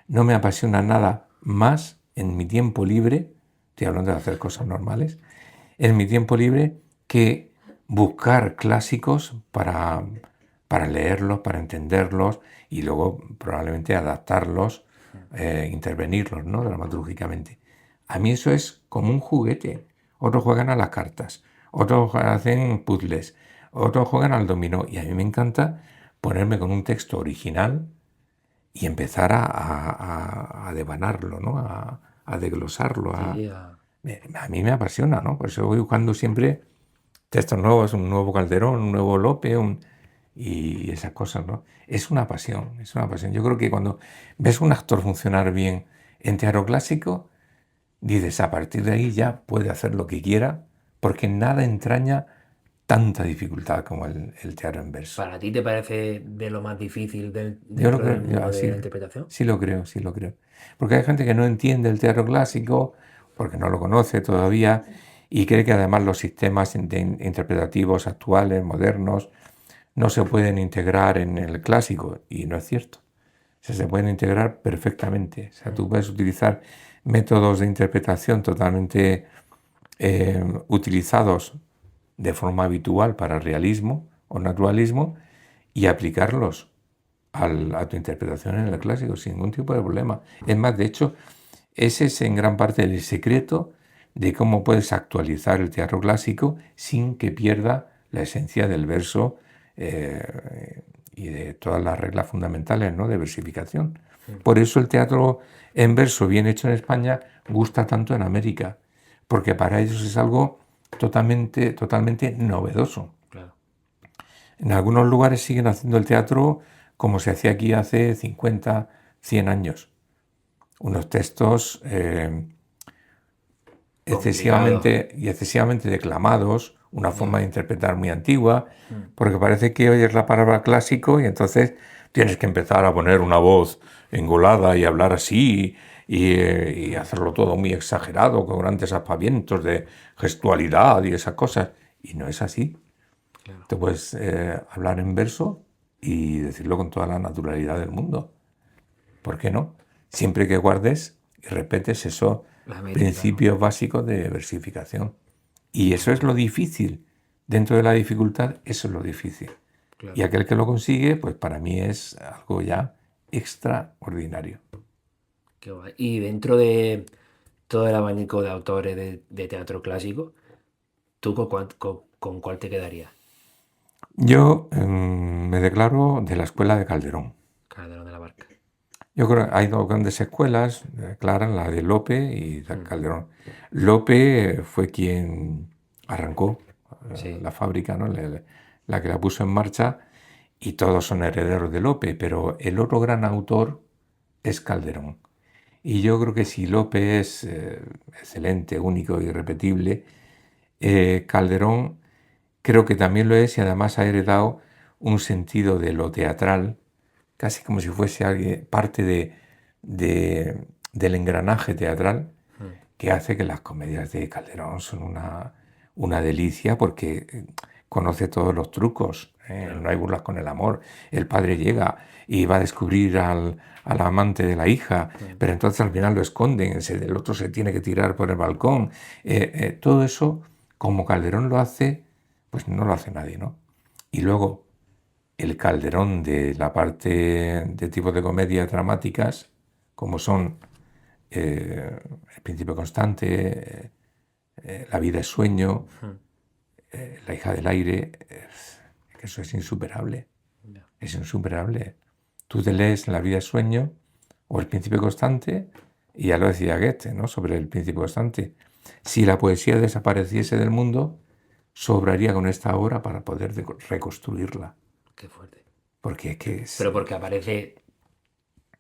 no me apasiona nada más en mi tiempo libre, estoy hablando de hacer cosas normales, en mi tiempo libre, que buscar clásicos para leerlos, para entenderlos y luego probablemente adaptarlos, intervenirlos, ¿no? Dramatúrgicamente. A mí eso es como un juguete. Otros juegan a las cartas, otros hacen puzzles, otros juegan al dominó, y a mí me encanta ponerme con un texto original y empezar a devanarlo, ¿no? A desglosarlo. Sí, A mí me apasiona, ¿no? Por eso voy buscando siempre textos nuevos, un nuevo Calderón, un nuevo Lope, y esas cosas, ¿no? Es una pasión, es una pasión. Yo creo que cuando ves un actor funcionar bien en teatro clásico, dices, a partir de ahí ya puede hacer lo que quiera, porque nada entraña tanta dificultad como el teatro en verso. ¿Para ti te parece de lo más difícil Yo lo dentro creo, del mundo de la interpretación? sí lo creo, sí lo creo. Porque hay gente que no entiende el teatro clásico, porque no lo conoce todavía, y cree que además los sistemas interpretativos actuales, modernos, no se pueden integrar en el clásico, y no es cierto. O sea, se pueden integrar perfectamente. O sea, tú puedes utilizar métodos de interpretación totalmente utilizados de forma habitual para el realismo o naturalismo y aplicarlos a tu interpretación en el clásico sin ningún tipo de problema. Es más, de hecho, ese es en gran parte el secreto de cómo puedes actualizar el teatro clásico sin que pierda la esencia del verso y de todas las reglas fundamentales, ¿no?, de versificación. Por eso el teatro en verso bien hecho en España gusta tanto en América, porque para ellos es algo totalmente novedoso. Claro. En algunos lugares siguen haciendo el teatro como se hacía aquí hace 50, 100 años. Unos textos excesivamente declamados, una forma de interpretar muy antigua, porque parece que oyes la palabra clásico y entonces tienes que empezar a poner una voz engolada y hablar así y hacerlo todo muy exagerado, con grandes aspavientos de gestualidad y esas cosas. Y no es así. Claro. Te puedes hablar en verso y decirlo con toda la naturalidad del mundo. ¿Por qué no? Siempre que guardes y repetes esos La métrica, principios básicos de versificación. Y eso es lo difícil. Dentro de la dificultad, eso es lo difícil. Claro. Y aquel que lo consigue, pues para mí es algo ya extraordinario. Qué guay. Y dentro de todo el abanico de autores de teatro clásico, ¿tú con cuál te quedarías? Yo me declaro de la escuela de Calderón. Calderón de la Barca. Yo creo que hay dos grandes escuelas claras, la de Lope y de Calderón. Lope fue quien arrancó Sí. la fábrica, ¿no? La que la puso en marcha, y todos son herederos de Lope, pero el otro gran autor es Calderón. Y yo creo que si Lope es excelente, único, irrepetible, Calderón creo que también lo es, y además ha heredado un sentido de lo teatral, casi como si fuese parte del engranaje teatral, Mm. que hace que las comedias de Calderón son una delicia, porque conoce todos los trucos. Claro. No hay burlas con el amor. El padre llega y va a descubrir al amante de la hija, pero entonces al final lo esconden, el otro se tiene que tirar por el balcón. Todo eso, como Calderón lo hace, pues no lo hace nadie, ¿no? Y luego el Calderón de la parte de tipos de comedias dramáticas, como son El Príncipe Constante, La vida es sueño, La hija del aire, que eso es insuperable. Ya. Es insuperable. Tú te lees La vida es sueño o El Príncipe Constante, y ya lo decía Goethe, ¿no? Sobre El Príncipe Constante. Si la poesía desapareciese del mundo, sobraría con esta obra para poder reconstruirla. Qué fuerte. Porque es que Pero porque aparece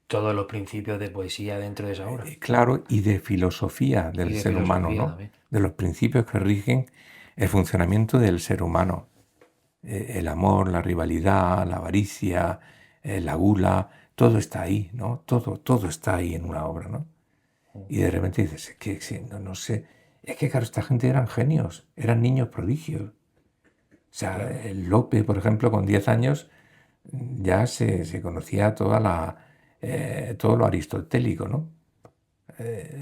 todos los principios de poesía dentro de esa obra. claro, y de filosofía Y del de ser humano, filosofía ¿no? también. De los principios que rigen el funcionamiento del ser humano. El amor, la rivalidad, la avaricia, la gula, todo está ahí, ¿no? Todo está ahí en una obra, ¿no? Y de repente dices, es que no sé, es que claro, esta gente eran genios, eran niños prodigios. O sea, Claro. el Lope, por ejemplo, con 10 años ya se conocía todo lo aristotélico, ¿no?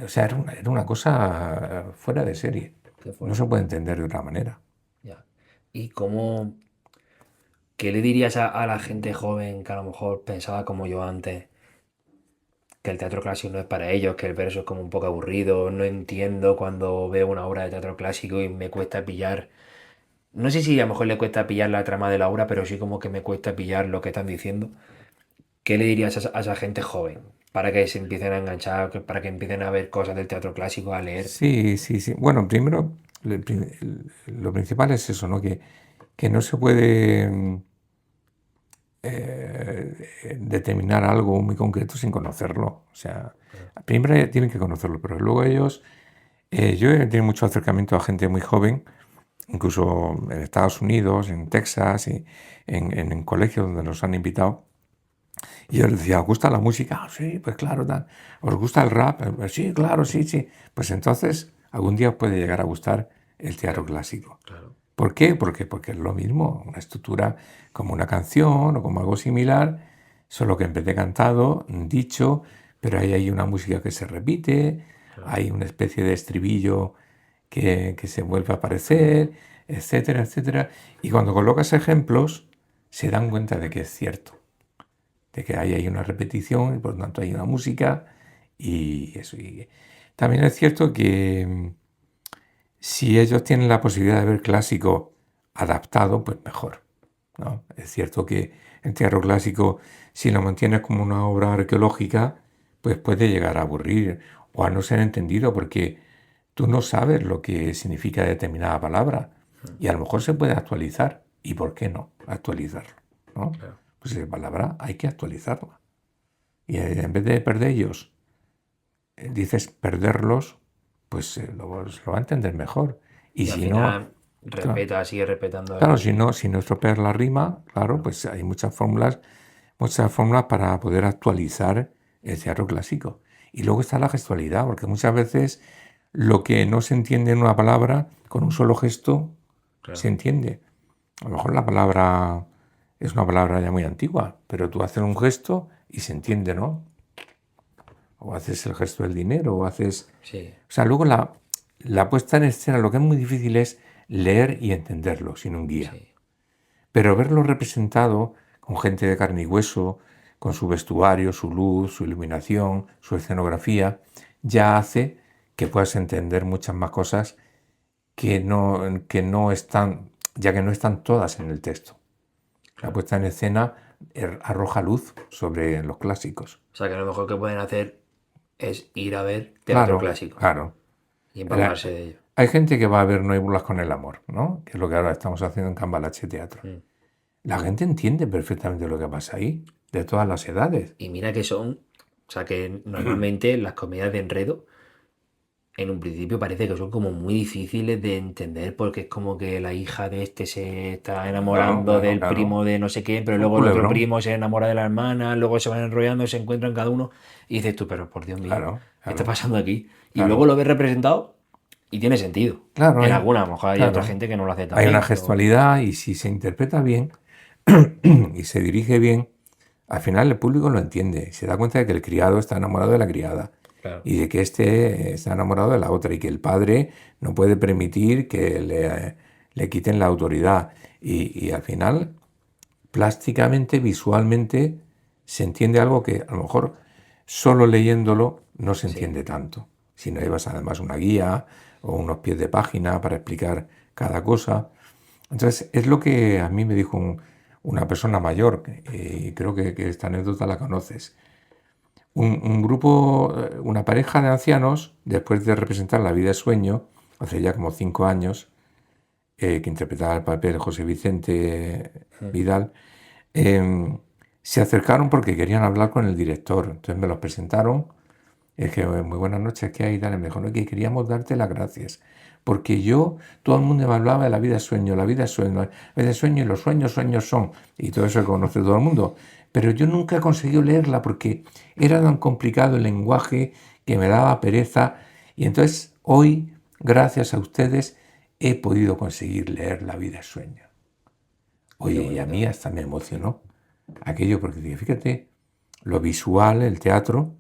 O sea, era una cosa fuera de serie. Qué No fuerte. se puede entender de otra manera. Ya. ¿Y cómo, qué le dirías a la gente joven que a lo mejor pensaba como yo antes, que el teatro clásico no es para ellos, que el verso es como un poco aburrido, no entiendo cuando veo una obra de teatro clásico y me cuesta pillar, no sé si a lo mejor le cuesta pillar la trama de la obra, pero sí como que me cuesta pillar lo que están diciendo? ¿Qué le dirías a esa gente joven para que se empiecen a enganchar, para que empiecen a ver cosas del teatro clásico, a leer? Sí, sí, sí. Bueno, primero, lo principal es eso, ¿no? Que no se puede determinar algo muy concreto sin conocerlo. O sea, primero tienen que conocerlo, pero luego ellos... yo he tenido mucho acercamiento a gente muy joven, incluso en Estados Unidos, en Texas, y en colegios donde nos han invitado. Y yo les decía, ¿os gusta la música? "Ah, sí, pues claro, tal. ¿Os gusta el rap? "Pues sí, claro, sí, sí". Pues entonces algún día os puede llegar a gustar el teatro clásico. Claro. ¿Por qué? Porque es lo mismo, una estructura como una canción o como algo similar, solo que en vez de cantado, dicho, pero ahí hay una música que se repite, Claro. hay una especie de estribillo que se vuelve a aparecer, etcétera, etcétera. Y cuando colocas ejemplos, se dan cuenta de que es cierto, de que ahí hay una repetición y por lo tanto hay una música y eso. Y también es cierto que si ellos tienen la posibilidad de ver clásico adaptado, pues mejor, ¿no? Es cierto que el teatro clásico, si lo mantienes como una obra arqueológica, pues puede llegar a aburrir o a no ser entendido, porque tú no sabes lo que significa determinada palabra y a lo mejor se puede actualizar. ¿Y por qué no actualizarlo? ¿No? Claro. Pues esa palabra hay que actualizarla. Y en vez de perder ellos, dices perderlos, pues lo va a entender mejor. Y Y al si no, final claro, respeta, sigue respetando claro, el... si no estropeas la rima, claro, pues hay muchas fórmulas para poder actualizar el teatro clásico. Y luego está la gestualidad, porque muchas veces lo que no se entiende en una palabra, con un solo gesto, Claro. se entiende. A lo mejor la palabra es una palabra ya muy antigua, pero tú haces un gesto y se entiende, ¿no? O haces el gesto del dinero, o haces... Sí. O sea, luego la puesta en escena, lo que es muy difícil es leer y entenderlo sin un guía. Sí. Pero verlo representado con gente de carne y hueso, con su vestuario, su luz, su iluminación, su escenografía, ya hace que puedas entender muchas más cosas que no están, ya que no están todas en el texto. La Claro. puesta en escena arroja luz sobre los clásicos. O sea que lo mejor que pueden hacer es ir a ver teatro Claro, clásico claro. y La, empaparse de ello. hay gente que va a ver No hay burlas con el amor, ¿no? Que es lo que ahora estamos haciendo en Cambalache Teatro. La gente entiende perfectamente lo que pasa ahí, de todas las edades. Y mira que son, o sea, que normalmente las comedias de enredo, en un principio parece que son como muy difíciles de entender porque es como que la hija de este se está enamorando del Claro. primo de no sé qué, pero Un luego el otro culebrón. primo se enamora de la hermana, luego se van enrollando, se encuentran cada uno y dices tú, pero por Dios mío, Claro, ¿qué está claro, pasando aquí? Y claro. luego lo ves representado y tiene sentido. Claro, En alguna, a lo mejor hay otra claro. gente que no lo hace tan Hay una bien, pero gestualidad y si se interpreta bien y se dirige bien, al final el público lo entiende. Se da cuenta de que el criado está enamorado de la criada claro, y de que este está enamorado de la otra y que el padre no puede permitir que le quiten la autoridad. Y al final, plásticamente, visualmente, se entiende algo que a lo mejor solo leyéndolo no se sí, entiende tanto. Si no llevas además una guía o unos pies de página para explicar cada cosa. Entonces, es lo que a mí me dijo una persona mayor, y creo que esta anécdota la conoces. Un grupo, una pareja de ancianos, después de representar La vida es sueño, hace ya como 5 años, que interpretaba el papel José Vicente Vidal, se acercaron porque querían hablar con el director. Entonces me los presentaron. Y dije, muy buenas noches, ¿qué hay? Y tal. Me dijo, no, que queríamos darte las gracias. Porque todo el mundo me hablaba de la vida es sueño, la vida es sueño, la vida es sueño y los sueños, sueños son. Y todo eso que conoce todo el mundo. Pero yo nunca he conseguido leerla porque era tan complicado el lenguaje que me daba pereza. Y entonces hoy, gracias a ustedes, he podido conseguir leer La vida es sueño. Oye, y a mí hasta me emocionó aquello, porque dije, fíjate, lo visual, el teatro,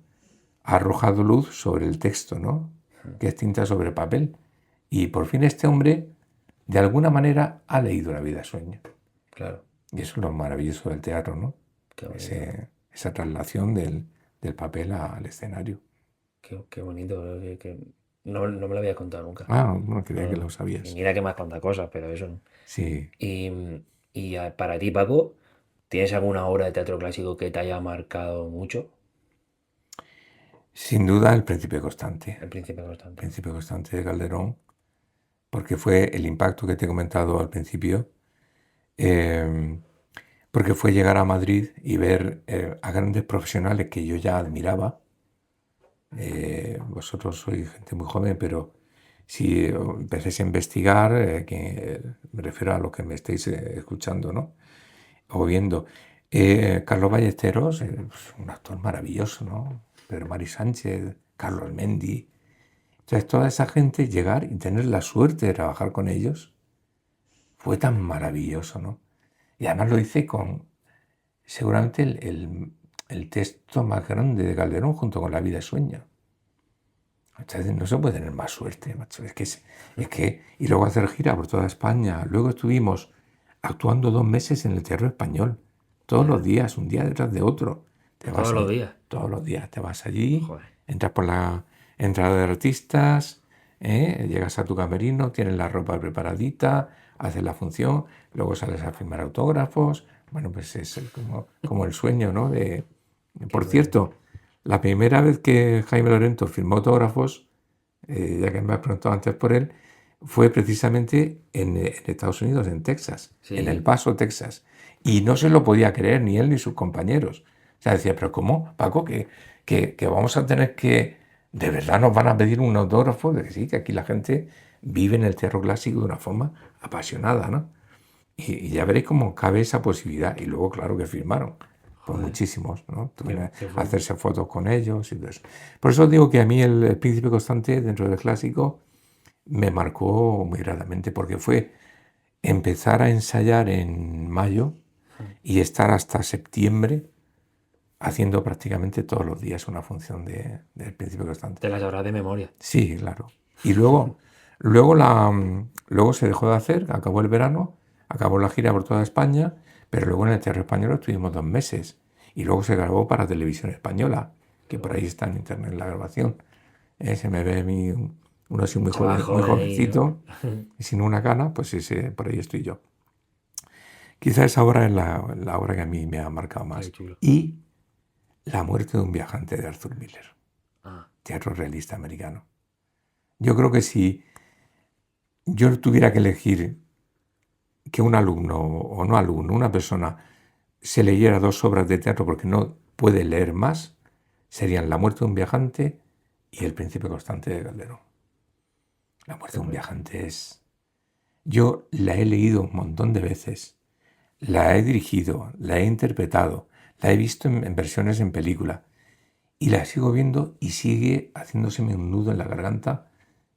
ha arrojado luz sobre el texto, ¿no? Que es tinta sobre papel. Y por fin este hombre, de alguna manera, ha leído La vida es sueño. claro, Y eso es lo maravilloso del teatro, ¿no? qué bonito, Esa traslación del papel al escenario. qué bonito, que no, no me lo había contado nunca. Ah, no creía No, que no. lo Y sabías. mira que más cuantas cosas, pero eso no. Sí, Para ti, Paco, ¿tienes alguna obra de teatro clásico que te haya marcado mucho? sin duda El Príncipe Constante. El Príncipe El Constante. Príncipe Constante de Calderón, porque fue el impacto que te he comentado al principio. eh, Porque fue llegar a Madrid y ver a grandes profesionales que yo ya admiraba. Vosotros sois gente muy joven, pero si empecéis a investigar, me refiero a lo que me estáis escuchando, ¿no? O viendo. Carlos Ballesteros, un actor maravilloso, ¿no? Pedro Mari Sánchez, Carlos Mendi. Entonces, toda esa gente, llegar y tener la suerte de trabajar con ellos, fue tan maravilloso, ¿no? Y además lo hice con seguramente el texto más grande de Calderón junto con La vida es sueño. Entonces, no se puede tener más suerte, macho. Y luego hacer gira por toda España. Luego estuvimos actuando 2 meses en el Teatro Español. Todos los días, un día detrás de otro. Te vas Todos los allí, días. todos los días te vas allí, Joder. entras por la entrada de artistas, llegas a tu camerino, tienes la ropa preparadita, haces la función, luego sales a firmar autógrafos. Bueno, pues es como el sueño, ¿no? Por bonito. cierto, la primera vez que Jaime Lorento firmó autógrafos, ya que me has preguntado antes por él, fue precisamente en Estados Unidos, en Texas, en El Sí, Paso, Texas. Y no se lo podía creer ni él ni sus compañeros. O sea, decía, pero ¿cómo, Paco? Que vamos a tener que... ¿De verdad nos van a pedir un autógrafo? De que sí, que aquí la gente vive en el teatro clásico de una forma apasionada, ¿no? Y ya veréis cómo cabe esa posibilidad. Y luego, claro, que firmaron. Pues joder. muchísimos, ¿no? Tuvieron Qué a fuerte. hacerse fotos con ellos y todo eso. Por eso digo que a mí el Príncipe Constante, dentro del clásico, me marcó muy gratamente, porque fue empezar a ensayar en mayo y estar hasta septiembre haciendo prácticamente todos los días una función del Príncipe Constante. Te las sabrás de memoria. Sí, claro. Y luego se dejó de hacer, acabó el verano, acabó la gira por toda España, pero luego en el Teatro Español estuvimos 2 meses. Y luego se grabó para Televisión Española, que por ahí está en internet la grabación. Se me ve a mí uno así muy Chaval muy joven ahí, ¿no? jovencito, y sin una cana, pues por ahí estoy yo. Quizá esa obra es la obra que a mí me ha marcado Qué más. chulo. Y La muerte de un viajante de Arthur Miller, Ah, teatro realista americano. Yo creo que si yo tuviera que elegir que un alumno o no alumno, una persona, se leyera 2 obras de teatro porque no puede leer más, serían La muerte de un viajante y El príncipe constante de Calderón. La muerte Qué de un bueno. viajante es... Yo la he leído un montón de veces, la he dirigido, la he interpretado, la he visto en versiones en película y la sigo viendo y sigue haciéndoseme un nudo en la garganta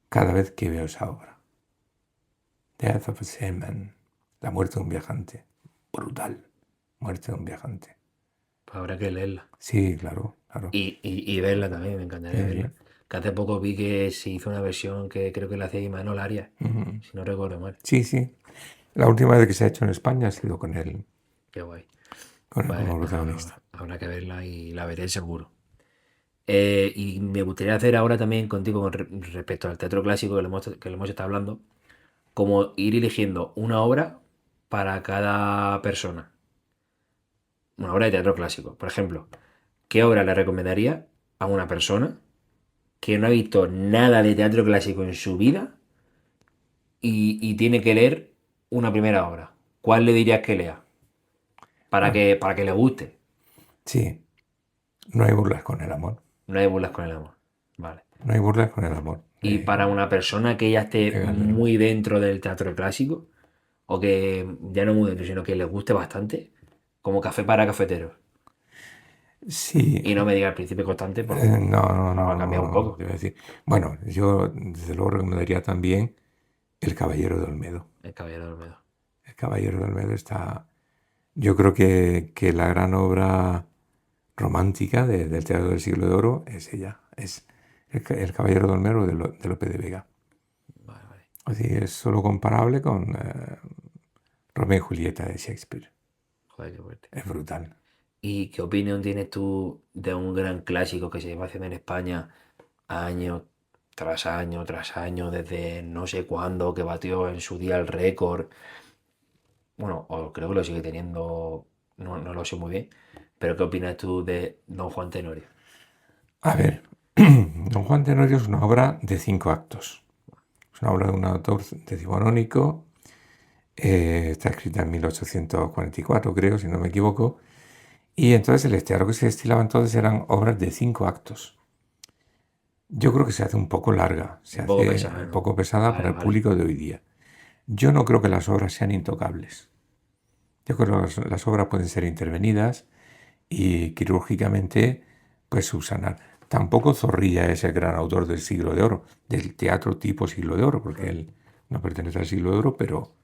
cada vez que veo esa obra. Death of a Seaman, La muerte de un viajante. Brutal. Muerte de un viajante. Pues habrá que leerla. Sí, claro, claro. Y verla también, me encantaría Sí, verla. Que hace poco vi que se hizo una versión que creo que la hacía Imanol Arias, ujú. si no recuerdo mal. Sí, sí. La última vez que se ha hecho en España ha sido Qué guay. con él Pues como protagonista. habrá que verla y la veré seguro. Y me gustaría hacer ahora también contigo respecto al teatro clásico que lo hemos estado hablando, como ir eligiendo una obra para cada persona. Una obra de teatro clásico. Por ejemplo, ¿qué obra le recomendaría a una persona que no ha visto nada de teatro clásico en su vida y tiene que leer una primera obra? ¿Cuál le dirías que lea? Bueno, Para que le guste. sí, no hay burlas con el amor. No hay burlas con el amor. Vale. No hay burlas con el amor Y para una persona que ya esté de Calderón. muy dentro del teatro clásico, o que ya no muy dentro, sino que le guste bastante, como Café para cafeteros. Sí, Y no me diga el Príncipe Constante porque no, no, va no, a cambiar no, un no, poco. te voy a decir. Bueno, yo desde luego recomendaría también El Caballero de Olmedo. El Caballero de Olmedo. El Caballero de Olmedo está... Yo creo que la gran obra romántica del teatro del siglo de oro es ella, es el Caballero de Olmedo de Lope de Vega. Vale, vale. Así es solo comparable con Romeo y Julieta de Shakespeare. Joder, qué fuerte. Es brutal. ¿Y qué opinión tienes tú de un gran clásico que se lleva haciendo en España año tras año, desde no sé cuándo, que batió en su día el récord? Bueno, o creo que lo sigue teniendo, no lo sé muy bien, pero ¿qué opinas tú de Don Juan Tenorio? A ver, Don Juan Tenorio es una obra de 5 actos. Es una obra de un autor decimonónico. Está escrita en 1844, creo, si no me equivoco. Y entonces el teatro que se destilaba entonces eran obras de 5 actos. Yo creo que se hace un poco larga, se Un poco hace pesado, un ¿no? poco pesada Vale, para el vale. público de hoy día. Yo no creo que las obras sean intocables. Yo creo que las obras pueden ser intervenidas y quirúrgicamente pues subsanar. Tampoco Zorrilla es el gran autor del siglo de oro, del teatro tipo siglo de oro, porque él no pertenece al siglo de oro, pero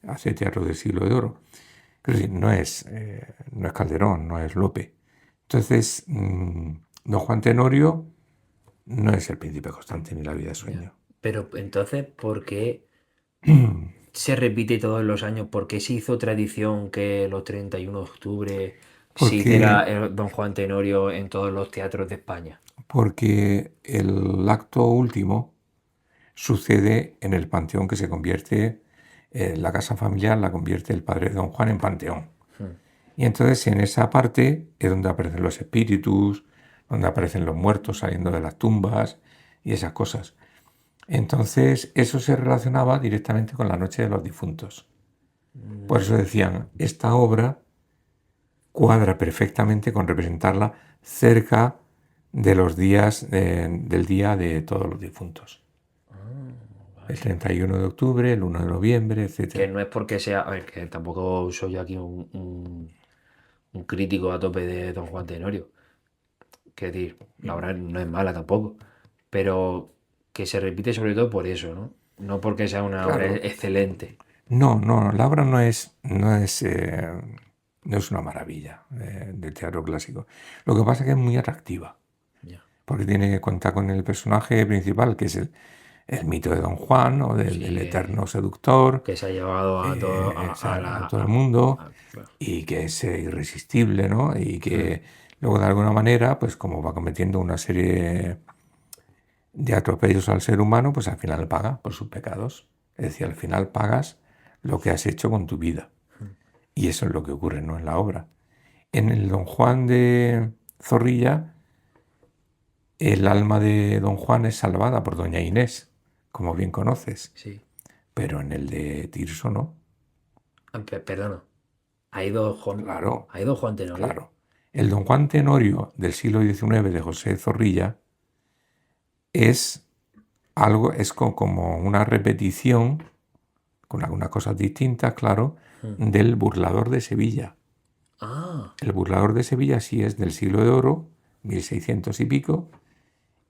hace teatro del siglo de oro. Quiero decir, no es Calderón, no es Lope. Entonces, Don Juan Tenorio no es el príncipe constante ni la vida de Ya. sueño. Pero entonces, ¿por qué se repite todos los años? ¿Por qué se hizo tradición que los 31 de octubre se hiciera Porque, el Don Juan Tenorio en todos los teatros de España? porque el acto último sucede en el panteón que se convierte, la casa familiar la convierte el padre de Don Juan en panteón. Hmm. Y entonces en esa parte es donde aparecen los espíritus, donde aparecen los muertos saliendo de las tumbas y esas cosas. Entonces eso se relacionaba directamente con la noche de los difuntos. Por eso decían, esta obra cuadra perfectamente con representarla cerca de los días del día de todos los difuntos. El 31 de octubre, el 1 de noviembre, Que etc. no es porque sea, a ver, que tampoco soy yo aquí un crítico a tope de Don Juan Tenorio. Que decir, la obra no es mala tampoco, pero que se repite sobre todo por eso, ¿no? No porque sea una obra Claro, excelente. no, no, la obra no es una maravilla del teatro clásico. Lo que pasa es que es muy atractiva, Ya. porque tiene cuenta con el personaje principal, que es el mito de Don Juan o del Sí, el eterno seductor, que se ha llevado a todo, a todo el mundo bueno, y que es irresistible, ¿no? Y hmm, que luego de alguna manera, pues como va cometiendo una serie de atropellos al ser humano, pues al final paga por sus pecados. Es decir, al final pagas lo que has hecho con tu vida. Y eso es lo que ocurre, ¿no? En la obra. En el Don Juan de Zorrilla, el alma de Don Juan es salvada por Doña Inés, como bien conoces. sí. pero en el de Tirso no. Perdona. Hay dos Claro, Juan Tenorio. claro. El Don Juan Tenorio del siglo XIX de José Zorrilla es algo, como una repetición, con algunas cosas distintas, claro, del Burlador de Sevilla. Ah, El Burlador de Sevilla sí es del siglo de oro, 1600 y pico,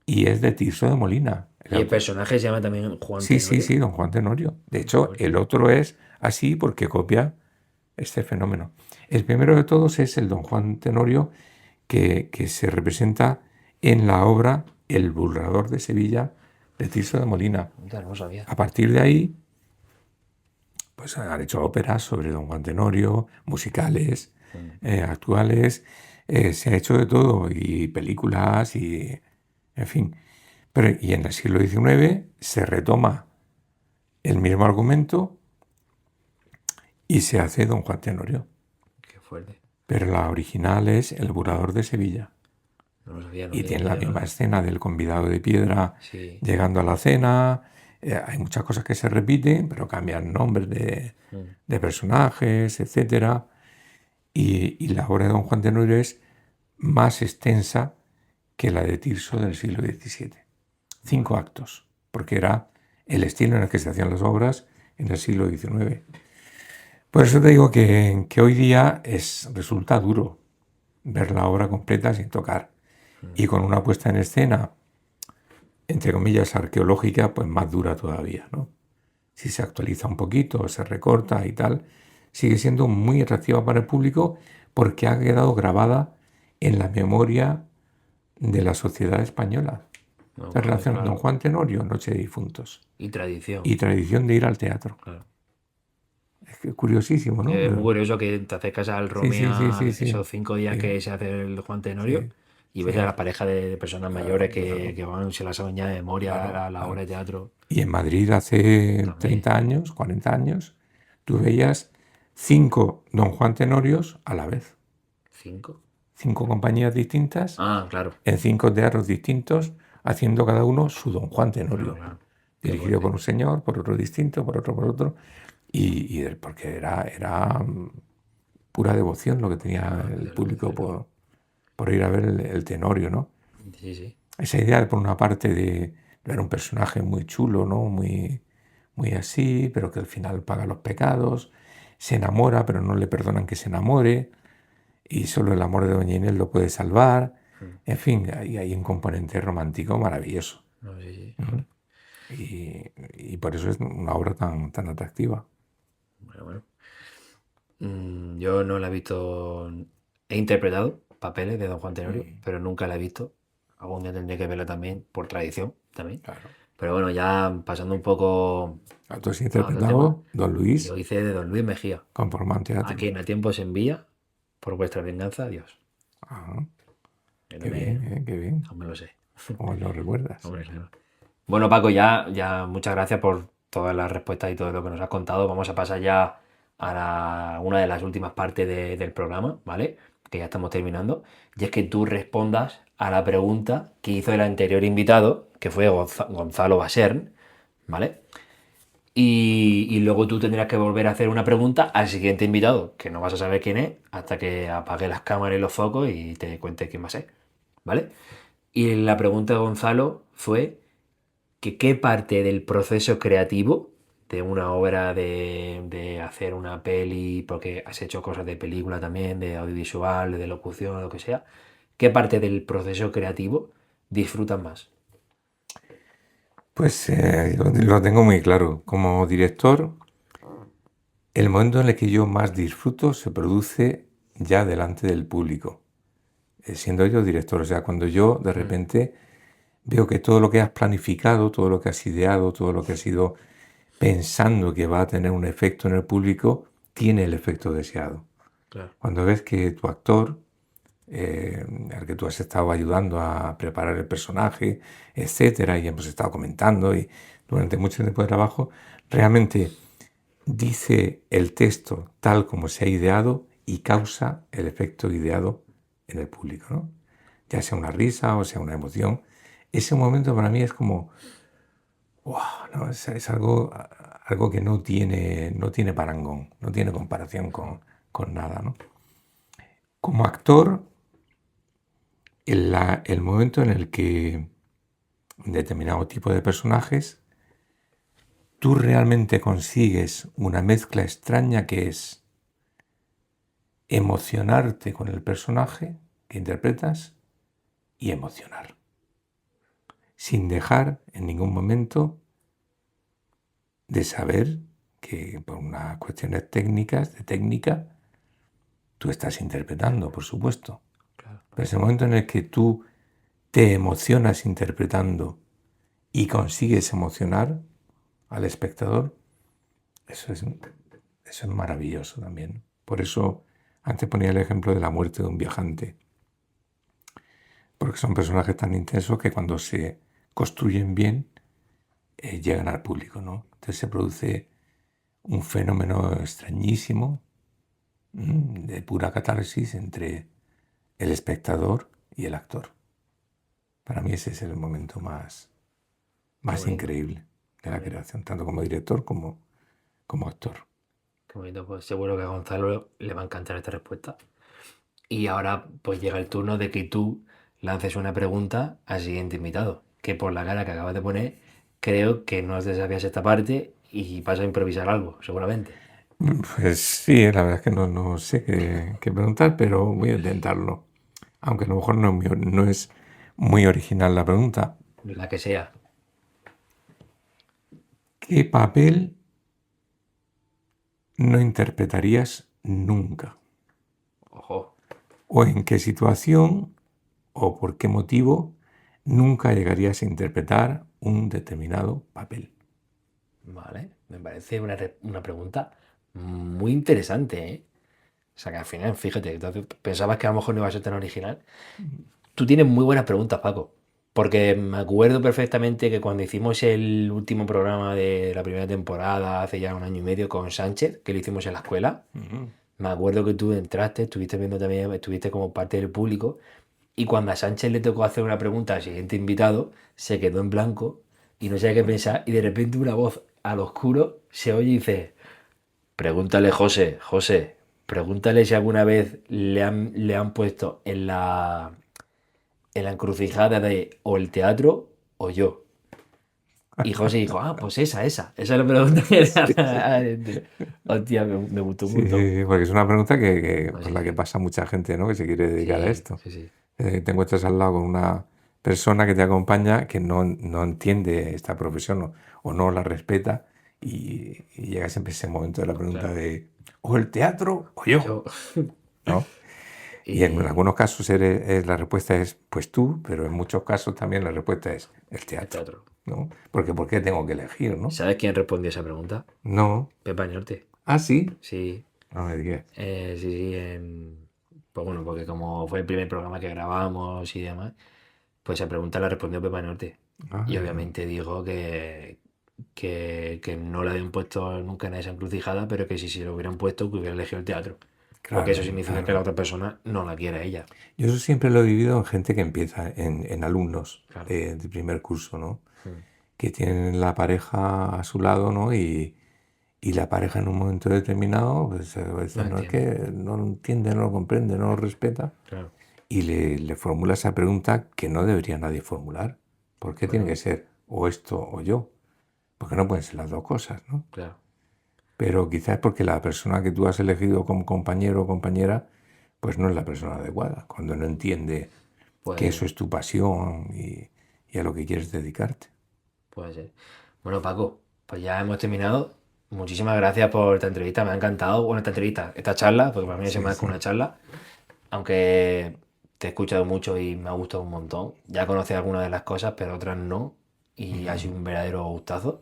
y es de Tirso de Molina. y el personaje se llama también Juan Sí, Tenorio. sí, Don Juan Tenorio. De hecho, el otro es así porque copia este fenómeno. El primero de todos es el Don Juan Tenorio que se representa en la obra El Burlador de Sevilla de Tirso de Molina. Ya no lo sabía. A partir de ahí, pues han hecho óperas sobre Don Juan Tenorio, musicales, actuales, se ha hecho de todo, y películas, y en fin. Pero, y en el siglo XIX se retoma el mismo argumento y se hace Don Juan Tenorio. Qué fuerte. Pero la original es El Burlador de Sevilla. No lo sabía. No Y tenía tiene ni la idea, misma ¿no? escena del convidado de piedra Sí. llegando a la cena. Hay muchas cosas que se repiten, pero cambian nombres de personajes, etc. Y la obra de Don Juan Tenorio es más extensa que la de Tirso del siglo XVII. 5 actos, porque era el estilo en el que se hacían las obras en el siglo XIX. Por eso te digo que hoy día resulta duro ver la obra completa sin tocar. Y con una puesta en escena, entre comillas, arqueológica, pues más dura todavía, ¿no? Si se actualiza un poquito, se recorta y tal, sigue siendo muy atractiva para el público porque ha quedado grabada en la memoria de la sociedad española. No, La relación claro. Don Juan Tenorio, Noche de Difuntos. Y tradición. Y tradición de ir al teatro. Claro. Es curiosísimo, ¿no? Es muy curioso que te acercas al Romea sí. esos 5 días Sí. que se hace el Juan Tenorio y ves a las parejas de personas mayores que van, se las saben ya de memoria a la obra de teatro. Y en Madrid hace 30 años, 40 años, tú veías 5 Don Juan Tenorios a la vez. ¿5? 5 compañías distintas, Ah, claro. en 5 teatros distintos, haciendo cada uno su Don Juan Tenorio. Claro. Dirigido por un señor, por otro distinto, por otro. Y porque era pura devoción lo que tenía el público por ir a ver el Tenorio, ¿no? Sí, sí. Esa idea, por una parte, de ver un personaje muy chulo, ¿no? Muy así, pero que al final paga los pecados, se enamora, pero no le perdonan que se enamore, y solo el amor de Doña Inés lo puede salvar. En fin, hay un componente romántico maravilloso. No, sí. Y por eso es una obra tan atractiva. Bueno. Yo no la he visto. He interpretado papeles de Don Juan Tenorio, pero nunca la he visto. Algún día tendré que verla también, por tradición también. Claro. Pero bueno, ya pasando un poco. ¿Tú has interpretado Don Luis Yo hice de Don Luis Mejía. con Portman Teatro? Aquí en A Tiempo se envía, por vuestra venganza, adiós. Ah, Que no qué bien, qué bien. No me lo sé. ¿Cómo lo recuerdas? Hombre, claro. Bueno, Paco, ya muchas gracias por todas las respuestas y todo lo que nos has contado. Vamos a pasar ya a una de las últimas partes del programa, ¿vale? Que ya estamos terminando. Y es que tú respondas a la pregunta que hizo el anterior invitado, que fue Gonzalo Basern, ¿vale? Y luego tú tendrás que volver a hacer una pregunta al siguiente invitado, que no vas a saber quién es, hasta que apague las cámaras y los focos y te cuente quién va a ser, ¿vale? Y la pregunta de Gonzalo fue que qué parte del proceso creativo de una obra, de hacer una peli, porque has hecho cosas de película también, de audiovisual, de locución, lo que sea, qué parte del proceso creativo disfrutas más. Pues lo tengo muy claro. Como director, el momento en el que yo más disfruto se produce ya delante del público, siendo yo director. O sea, cuando yo de repente veo que todo lo que has planificado, todo lo que has ideado, todo lo que has ido pensando que va a tener un efecto en el público, tiene el efecto deseado. Claro. Cuando ves que tu actor, al que tú has estado ayudando a preparar el personaje, etcétera, y hemos estado comentando y durante mucho tiempo de trabajo, realmente dice el texto tal como se ha ideado y causa el efecto ideado en el público, ¿no? Ya sea una risa o sea una emoción. Ese momento para mí es como, wow, ¿no? Es algo algo que no tiene parangón, no tiene comparación con nada, ¿no? Como actor, el momento en el que un determinado tipo de personajes, tú realmente consigues una mezcla extraña que es emocionarte con el personaje que interpretas y emocionar, sin dejar en ningún momento de saber que por unas cuestiones técnicas, de técnica, tú estás interpretando, por supuesto. Claro. Pero es el momento en el que tú te emocionas interpretando y consigues emocionar al espectador, eso es maravilloso también. Por eso antes ponía el ejemplo de la muerte de un viajante, porque son personajes tan intensos que cuando se construyen bien, llegan al público, ¿no? Entonces se produce un fenómeno extrañísimo de pura catarsis entre el espectador y el actor. Para mí ese es el momento más increíble de la creación, tanto como director como actor. Qué bonito, pues seguro que a Gonzalo le va a encantar esta respuesta. Y ahora pues llega el turno de que tú lances una pregunta al siguiente invitado, que por la cara que acabas de poner, creo que no te sabías esta parte y vas a improvisar algo, seguramente. Pues sí, la verdad es que no sé qué preguntar, pero voy a intentarlo. Aunque a lo mejor no es muy original la pregunta. La que sea. ¿Qué papel no interpretarías nunca? Ojo. ¿O en qué situación o por qué motivo nunca llegarías a interpretar un determinado papel? Vale, me parece una pregunta muy interesante, ¿eh? O sea que al final, fíjate, pensabas que a lo mejor no iba a ser tan original. Tú tienes muy buenas preguntas, Paco. Porque me acuerdo perfectamente que cuando hicimos el último programa de la primera temporada, hace ya 1 año y medio, con Sánchez, que lo hicimos en la escuela, me acuerdo que tú entraste, estuviste viendo también, estuviste como parte del público, y cuando a Sánchez le tocó hacer una pregunta al siguiente invitado, se quedó en blanco y no sabía qué pensar, y de repente una voz al oscuro se oye y dice: pregúntale, José, pregúntale si alguna vez le han puesto en la encrucijada de o el teatro o yo. Y José dijo: pues esa es la pregunta que le hace a la gente. Hostia, me gustó un Sí, montón. porque es una pregunta Pues por sí, la que sí. pasa mucha gente, ¿no? Que se quiere dedicar a Sí, esto. sí, sí. Te encuentras al lado con una persona que te acompaña que no entiende esta profesión o no la respeta y llega siempre ese momento de la pregunta Claro. de o el teatro o yo, Yo. ¿no? Y en Y algunos casos la respuesta es pues tú, pero en muchos casos también la respuesta es el el teatro, teatro. ¿no? Porque ¿por qué tengo que elegir, no? ¿Sabes quién respondió esa pregunta? No. Pepa Norte. Ah, sí. Sí, No me digas. sí, sí. Pues bueno, porque como fue el primer programa que grabamos y demás, pues esa pregunta la respondió Pepa Norte. Ah, Y obviamente dijo que no le habían puesto nunca en esa encrucijada, pero que si se lo hubieran puesto, que hubiera elegido el teatro. Porque eso claro, significa que la claro. otra persona no la quiere a ella. Yo eso siempre lo he vivido en gente que empieza, en alumnos Claro. de primer curso, ¿no? Mm. Que tienen la pareja a su lado, ¿no? Y la pareja en un momento determinado, pues a No veces no es entiende. que no lo entiende, no lo comprende, no lo respeta Claro. y le formula esa pregunta que no debería nadie formular. ¿Por qué Pues tiene no. que ser o esto o yo? Porque no pueden ser las dos cosas, ¿no? Claro. Pero quizás es porque la persona que tú has elegido como compañero o compañera, pues no es la persona adecuada, cuando no entiende que Puede eso ser. es tu pasión y a lo que quieres dedicarte. Puede ser. Bueno, Paco, pues ya hemos terminado. Muchísimas gracias por esta entrevista. Me ha encantado. Bueno, esta charla, porque para mí es Sí, más que sí. una charla. Aunque te he escuchado mucho y me ha gustado un montón. Ya conoces algunas de las cosas, pero otras no. Y ha sido un verdadero gustazo.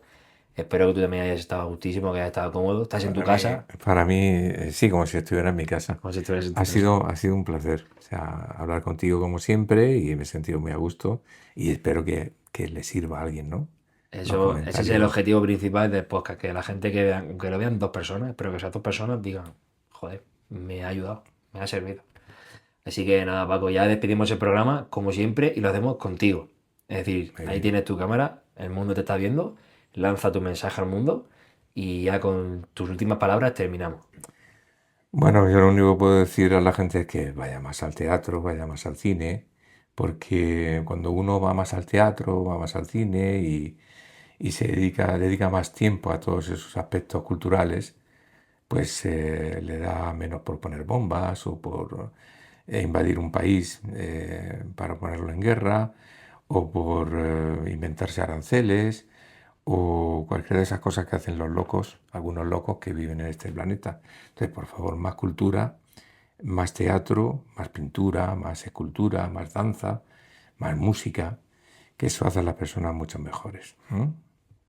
Espero que tú también hayas estado a gustísimo, que hayas estado cómodo. Estás en tu casa, Para mí, sí, como si estuviera en mi casa. como si estuvieras en tu casa. Ha sido un placer, o sea, hablar contigo como siempre y me he sentido muy a gusto y espero que le sirva a alguien, ¿no? Los Ese es el comentarios. objetivo principal del podcast, que la gente que lo vean 2 personas, pero que esas 2 personas digan: joder, me ha ayudado, me ha servido. Así que nada, Paco, ya despedimos el programa como siempre y lo hacemos contigo. Es decir, Muy ahí bien. tienes tu cámara, el mundo te está viendo, lanza tu mensaje al mundo Y ya con tus últimas palabras terminamos. Bueno, yo lo único que puedo decir a la gente es que vaya más al teatro, vaya más al cine, porque cuando uno va más al teatro, va más al cine y dedica más tiempo a todos esos aspectos culturales, pues le da menos por poner bombas o por invadir un país para ponerlo en guerra o por inventarse aranceles o cualquiera de esas cosas que hacen los locos, algunos locos que viven en este planeta. Entonces, por favor, más cultura, más teatro, más pintura, más escultura, más danza, más música, que eso hace a las personas mucho mejores. ¿Mm?